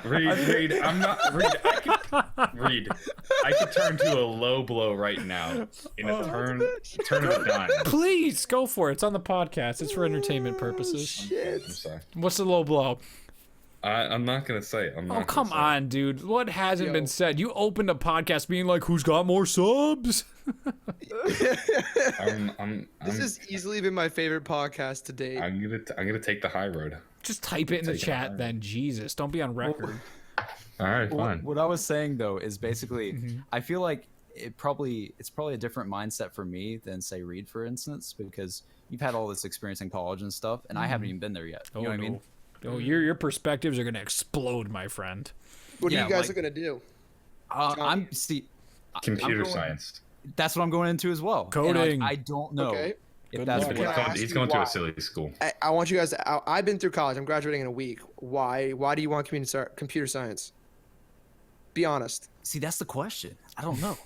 Reed, I'm not. Reed, I could turn to a low blow right now in a turn of a dime.
Please go for it. It's on the podcast. It's for entertainment purposes.
Shit.
I'm sorry.
What's the low blow?
I'm not gonna say it.
Oh, come on, dude. What hasn't been said? You opened a podcast being like, who's got more subs?
This has easily been my favorite podcast to date.
I'm gonna take the high road.
Just type it in the
Take it
chat
higher.
then. Jesus. Don't be on record.
All right, fine.
what I was saying though is basically, I feel like it's probably a different mindset for me than say Reed, for instance, because you've had all this experience in college and stuff, and I haven't even been there yet. You know what I mean?
Oh, your perspectives are gonna explode, my friend.
What
Yeah,
are you guys
like-
gonna do?
I'm
Computer
going-
science.
That's what I'm going into as well. And,
Coding.
I don't know
Okay.
if
Good
that's
luck.
Can I
what.
ask
He's
you
going to
why?
a silly school.
I want you guys. I've been through college. I'm graduating in a week. Why? Why do you want computer science? Be honest.
See, that's the question. I don't know.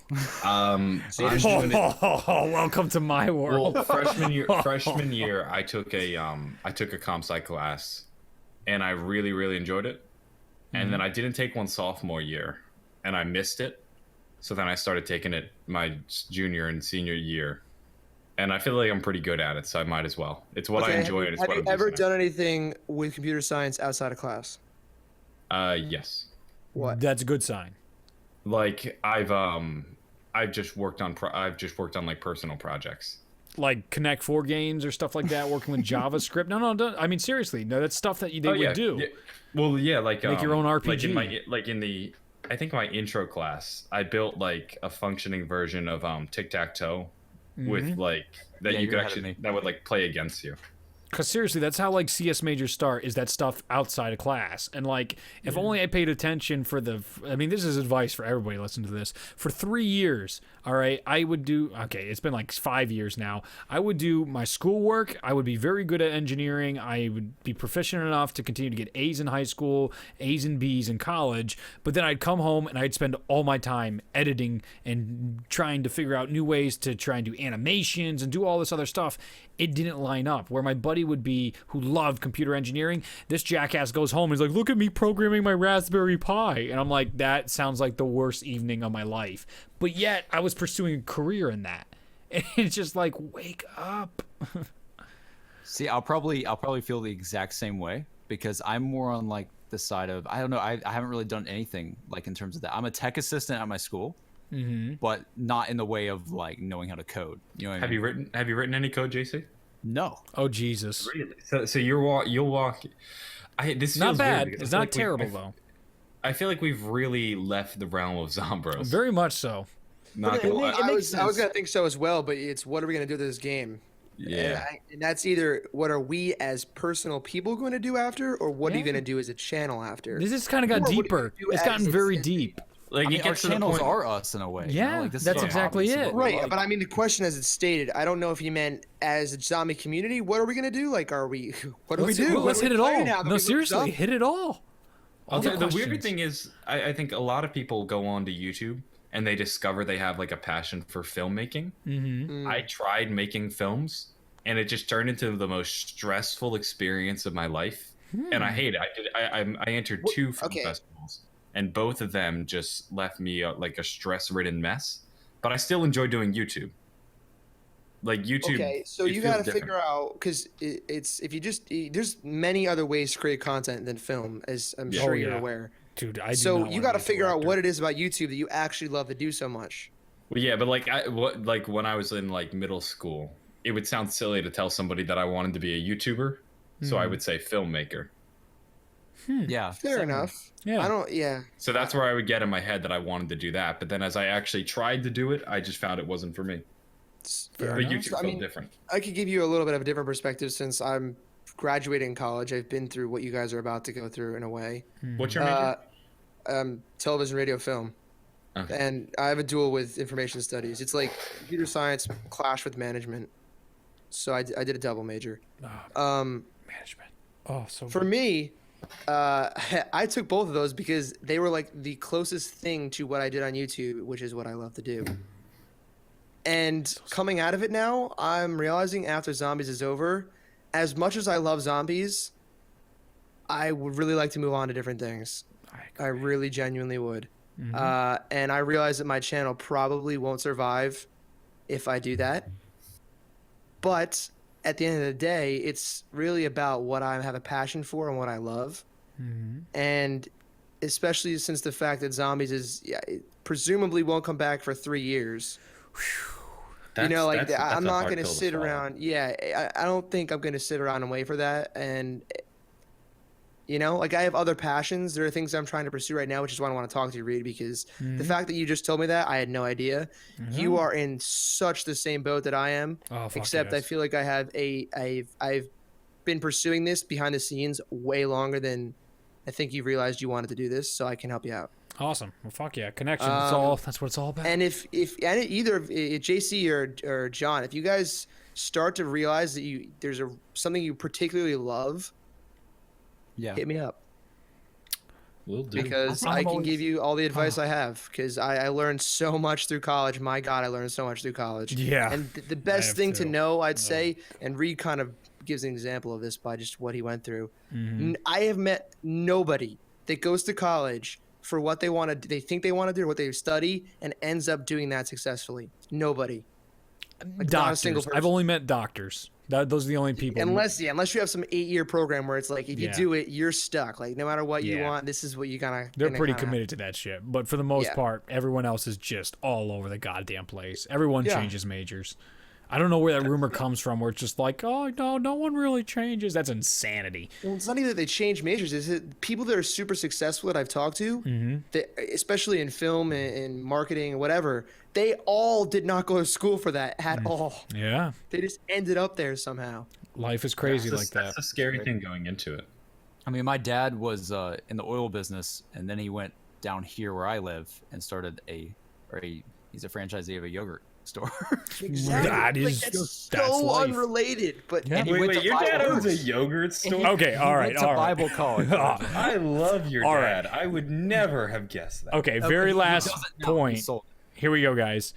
I'm doing it.
Welcome to my world.
Well, freshman year, I took a comp sci class, and I really enjoyed it. And then I didn't take one sophomore year, and I missed it. So then I started taking it my junior and senior year, and I feel like I'm pretty good at it, so I might as well. It's what I enjoy, and it's
Have
what
you
I'm
ever
decent
done anything with computer science outside of class?
at. Yes.
What?
That's a good sign.
Like I've just worked on like personal projects.
Like Connect 4 games or stuff like that, working with JavaScript. No, don't, I mean seriously, no, that's stuff that they would do.
Yeah. Well, yeah, like
Make your own RPG.
I think my intro class, I built like a functioning version of tic-tac-toe with like that
Yeah,
you
you're
could
ahead of
actually
me.
that would like play against you.
Because seriously, that's how like CS majors start, is that stuff outside of class. And like, if only I paid attention for I mean, this is advice for everybody listening to this. For 3 years, all right, I would do, okay, it's been like 5 years now. I would do my schoolwork. I would be very good at engineering. I would be proficient enough to continue to get A's in high school, A's and B's in college. But then I'd come home and I'd spend all my time editing and trying to figure out new ways to try and do animations and do all this other stuff. It didn't line up. Where my buddy would be, who loved computer engineering, this jackass goes home and he's like, look at me programming my Raspberry Pi. And I'm like, that sounds like the worst evening of my life. But yet I was pursuing a career in that. And it's just like, wake up.
See, I'll probably feel the exact same way because I'm more on like the side of, I don't know, I haven't really done anything like in terms of that. I'm a tech assistant at my school, but not in the way of like knowing how to code. You know what I mean?
Have you written any code, JC?
No.
Oh, Jesus.
Really? So you'll walk. This
Not
feels
bad.
weird because
It's
I feel
not
like
terrible, though.
I feel like we've really left the realm of Zombroz.
Very much so.
Not gonna lie.
I was gonna think so as well, but it's what are we gonna do to this game?
Yeah.
And that's either what are we as personal people going to do after, or what are you going to do as a channel after?
This has kind of got
Or what are you
deeper.
gonna do
It's
as-
gotten very deep.
Like
I mean,
it
our
gets to the
channels
point.
are us in a way.
Yeah,
like, this
that's
is our
exactly
hobby, this is
it.
what we
Right,
like.
but I mean, the question as it's stated, I don't know if you meant as a zombie community. What are we gonna do? Like, are we? What do we do?
Let's
What
hit
are
it
we playing
all.
now that
No,
we looked
seriously,
up?
hit it all. All
The weird
questions.
thing is, I think a lot of people go on to YouTube and they discover they have like a passion for filmmaking.
Mm-hmm.
I tried making films, and it just turned into the most stressful experience of my life, and I hate it. I entered two film
okay.
festivals, and both of them just left me like a stress-ridden mess. But I still enjoy doing YouTube. Like YouTube.
Okay, so
it
you
feels
got to
different.
figure out, because it's if you just there's many other ways to create content than film, as I'm
Yeah.
sure
Oh,
you're
yeah.
aware.
Dude, I do
So
not
you
wanna
got to
be a
figure out
director.
what it is about YouTube that you actually love to do so much.
Well, yeah, but like when I was in like middle school, it would sound silly to tell somebody that I wanted to be a YouTuber, so I would say filmmaker.
Yeah,
Fair
same.
enough.
Yeah.
I don't. Yeah.
So that's where I would get in my head that I wanted to do that. But then as I actually tried to do it, I just found it wasn't for me.
Fair
But
enough.
YouTube
I
felt
mean,
different.
I could give you a little bit of a different perspective since I'm graduating college. I've been through what you guys are about to go through in a way.
What's your major?
Television, radio, film.
Okay.
And I have a dual with information studies. It's like computer science clash with management. So I did a double major.
Management. Oh, so
For me, I took both of those because they were like the closest thing to what I did on YouTube, which is what I love to do. And coming out of it now, I'm realizing after Zombies is over, as much as I love zombies, I would really like to move on to different things. I really genuinely would. And I realize that my channel probably won't survive if I do that. But at the end of the day, it's really about what I have a passion for and what I love. And especially since the fact that Zombies is it presumably won't come back for 3 years. You know, like
That's
I'm
a
not
hard
going to
pill
sit
swallow.
around. Yeah, I don't think I'm going to sit around and wait for that. And you know, like I have other passions. There are things I'm trying to pursue right now, which is why I want to talk to you, Reed, because the fact that you just told me that, I had no idea. You are in such the same boat that I am,
Oh, fuck
except I
yes.
feel like I have I've been pursuing this behind the scenes way longer than I think you realized you wanted to do this, so I can help you out.
Awesome. Well, fuck yeah. Connection. That's what it's all about.
And if either of JC or John, if you guys start to realize that there's something you particularly love,
Yeah.
hit me up.
Will do.
Because
I'm
I can
always-
give you all the advice I have. Because I learned so much through college. My God, I learned so much through college.
Yeah,
And the
I
best
have
thing to
too.
know, I'd say, and Reed kind of gives an example of this by just what he went through.
Mm-hmm.
I have met nobody that goes to college for what they want to, they think they want to do, or what they study, and ends up doing that successfully. Nobody. Like, not a single
Doctors. I've
person.
only met doctors. Those are the only people.
Unless you have some 8-year program where it's like if you
Yeah.
do it, you're stuck. Like no matter what you
Yeah.
want, this is what you gotta.
They're
gonna
pretty
kinda-
committed to that shit. But for the most
Yeah.
part, everyone else is just all over the goddamn place. Everyone
Yeah.
changes majors. I don't know where that rumor comes from where it's just like, oh, no one really changes. That's insanity.
Well, it's not even that they change majors. Is it people that are super successful that I've talked to,
Mm-hmm.
that, especially in film and marketing and whatever, they all did not go to school for that at
Mm.
all.
Yeah.
They just ended up there somehow.
Life is crazy like that.
That's the scary thing going into it.
I mean, my dad was in the oil business, and then he went down here where I live and started he's a franchisee of a yogurt store.
That is-
that's
that's
so
life.
unrelated. But
Yeah.
And he
Wait,
went
wait,
to
your dad
Bible-
owns a yogurt store?
Okay, all right,
Went to
all right.
Bible college.
I love your
All right.
dad. I would never have guessed that.
Okay,
Okay,
very
he
last
doesn't now, he
point.
sold it.
Here we go, guys.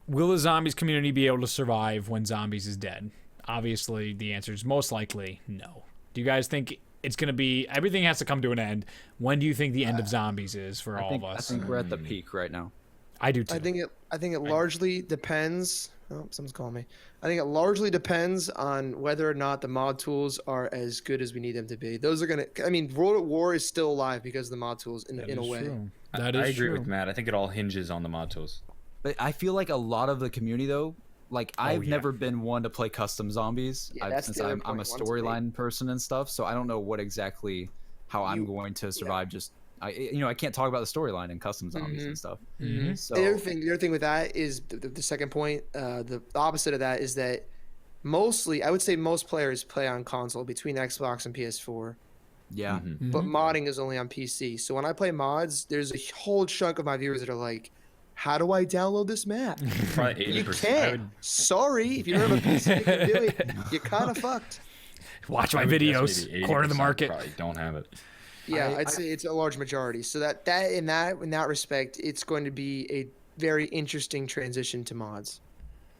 Will the zombies community be able to survive when zombies is dead? Obviously, the answer is most likely no. Do you guys think it's going to be everything has to come to an end? When do you think the end of zombies is for all of
I
us?
think we're at the peak right now.
I do too.
I think it largely depends. Oh, someone's calling me. I think it largely depends on whether or not the mod tools are as good as we need them to be. Those are gonna. I mean, World at War is still alive because of the mod tools in
That
a
is
way.
true.
I
That is
agree
true.
with Matt. I think it all hinges on the mod tools.
But I feel like a lot of the community, though, like I've
yeah.
never been one to play custom zombies.
Yeah, that's
Since
the other
I'm a
point I wanted to make.
storyline person and stuff, so I don't know what exactly how I'm going to survive. Just I can't talk about the storyline in custom zombies and stuff. So
The other thing with that is the second point. The opposite of that is that mostly, I would say most players play on console between Xbox and PS4.
Yeah.
But modding is only on PC. So when I play mods, there's a whole chunk of my viewers that are like, how do I download this map?
Probably 80%.
You can't. Sorry, if you don't have a PC, you can do it. You're kind of fucked.
Watch my videos. Corner the market.
Probably don't have it.
Yeah, I'd say it's a large majority. So that in that respect, it's going to be a very interesting transition to mods.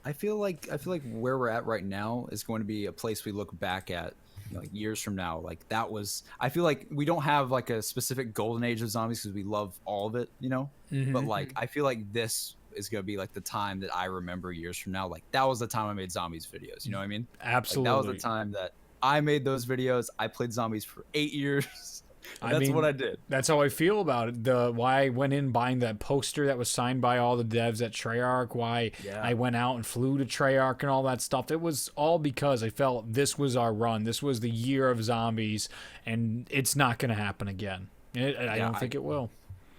I feel like where we're at right now is going to be a place we look back at, like years from now. Like that was, I feel like we don't have like a specific golden age of zombies because we love all of it, you know. But like I feel like this is gonna be like the time that I remember years from now. Like that was the time I made zombies videos. You know what I mean?
Absolutely.
Like, that was the time that I made those videos. I played zombies for 8 years. That's what I did.
That's how I feel about it. Why I went in buying that poster that was signed by all the devs at Treyarch, why I went out and flew to Treyarch and all that stuff. It was all because I felt this was our run. This was the year of zombies, and it's not going to happen again. I don't think it will.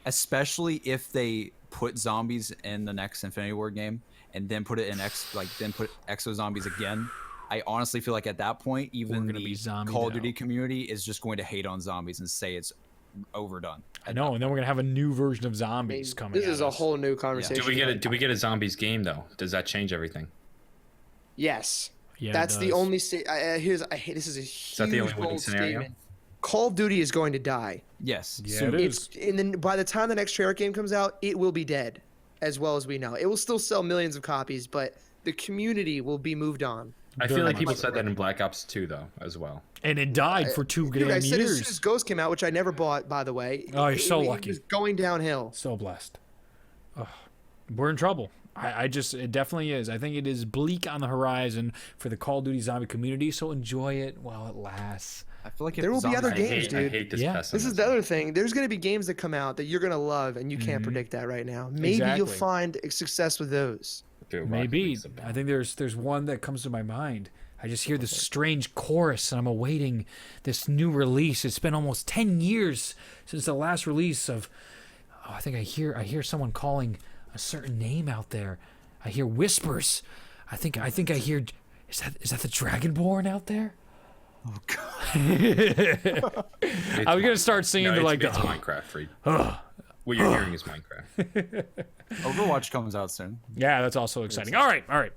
Especially if they put zombies in the next Infinity Ward game and then put it in then put Exo Zombies again. I honestly feel like at that point, even the Call of Duty community is just going to hate on zombies and say it's overdone.
I know, and then we're gonna have a new version of zombies coming.
This is a whole new conversation.
Do we get a zombies game though? Does that change everything?
Yes.
Yeah,
that's the only. This is a huge bold statement. Call of Duty is going to die.
Yes.
Yeah,
soon.
it is.
And then by the time the next Treyarch game comes out, it will be dead, as well as we know. It will still sell millions of copies, but the community will be moved on.
I feel like people said that in Black Ops 2 though, as well.
And it died for 2 damn
I said
years.
as soon as Ghost came out, which I never bought, by the way.
Oh, you're so lucky.
It was going downhill.
So blessed. We're in trouble. It definitely is. I think it is bleak on the horizon for the Call of Duty zombie community, so enjoy it while it lasts.
I feel like
there will be other games, dude.
I hate this pessimism.
This is the other thing. There's going to be games that come out that you're going to love, and you can't predict that right now. Maybe you'll find success with those.
Maybe. I think there's one that comes to my mind. I just hear this strange chorus, and I'm awaiting this new release. It's been almost 10 years since the last release of. Oh, I think I hear someone calling a certain name out there. I hear whispers. I think I hear. Is that the Dragonborn out there?
Oh God!
I was gonna start singing to like
it's Minecraft, Freed. What you're hearing is Minecraft.
Overwatch comes out soon.
Yeah, that's also exciting. All right.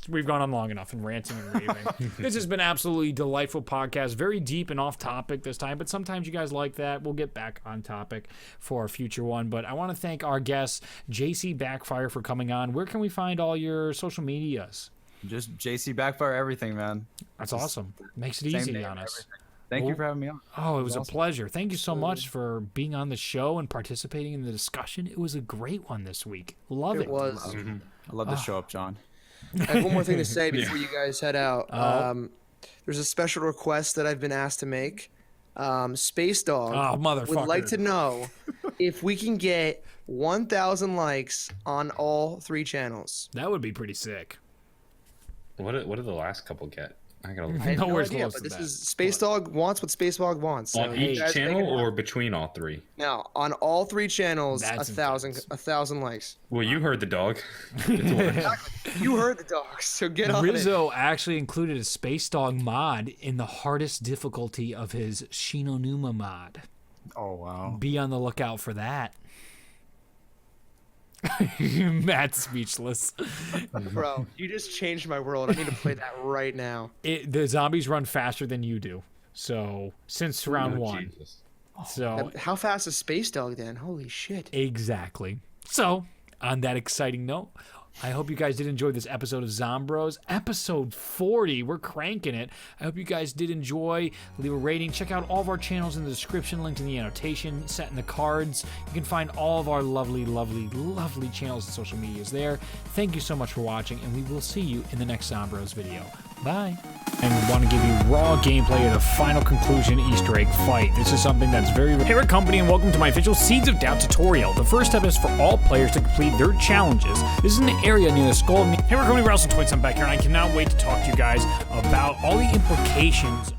We've gone on long enough and ranting and raving. This has been absolutely delightful podcast. Very deep and off topic this time, but sometimes you guys like that. We'll get back on topic for a future one. But I want to thank our guest, JCBackfire, for coming on. Where can we find all your social medias?
Just JCBackfire everything, man.
That's awesome. Makes it easy on us.
Thank you for having me on.
Oh, it was a pleasure. Thank you so much for being on the show and participating in the discussion. It was a great one this week. Love it.
It was.
I love to show up, John.
I have one more thing to say before you guys head out. There's a special request that I've been asked to make. Space Dog would like to know if we can get 1,000 likes on all 3 channels.
That would be pretty sick.
What did the last couple get? I
have no idea, but this is Space Dog wants what Space Dog wants. So
on each channel or between all 3?
No, on all 3 channels, 1,000 likes.
Well, you heard the dog.
You heard the dog, so get on it.
Rizzo actually included a Space Dog mod in the hardest difficulty of his Shinonuma mod.
Oh, wow.
Be on the lookout for that. Matt's speechless.
Bro, you just changed my world. I need to play that right now.
The zombies run faster than you do. So, since round 1.
Jesus.
So,
how fast is Space Dog then? Holy shit.
Exactly. So, on that exciting note, I hope you guys did enjoy this episode of Zombroz. Episode 40. We're cranking it. I hope you guys did enjoy. Leave a rating. Check out all of our channels in the description, linked in the annotation, set in the cards. You can find all of our lovely, lovely, lovely channels and social medias there. Thank you so much for watching, and we will see you in the next Zombroz video. Bye. And we want to give you raw gameplay of the final conclusion Easter egg fight. This is something that's very... Hey, we're company, and welcome to my official Seeds of Doubt tutorial. The first step is for all players to complete their challenges. This is an area near the skull of... Hey, we're company, Russell Twits. I'm back here, and I cannot wait to talk to you guys about all the implications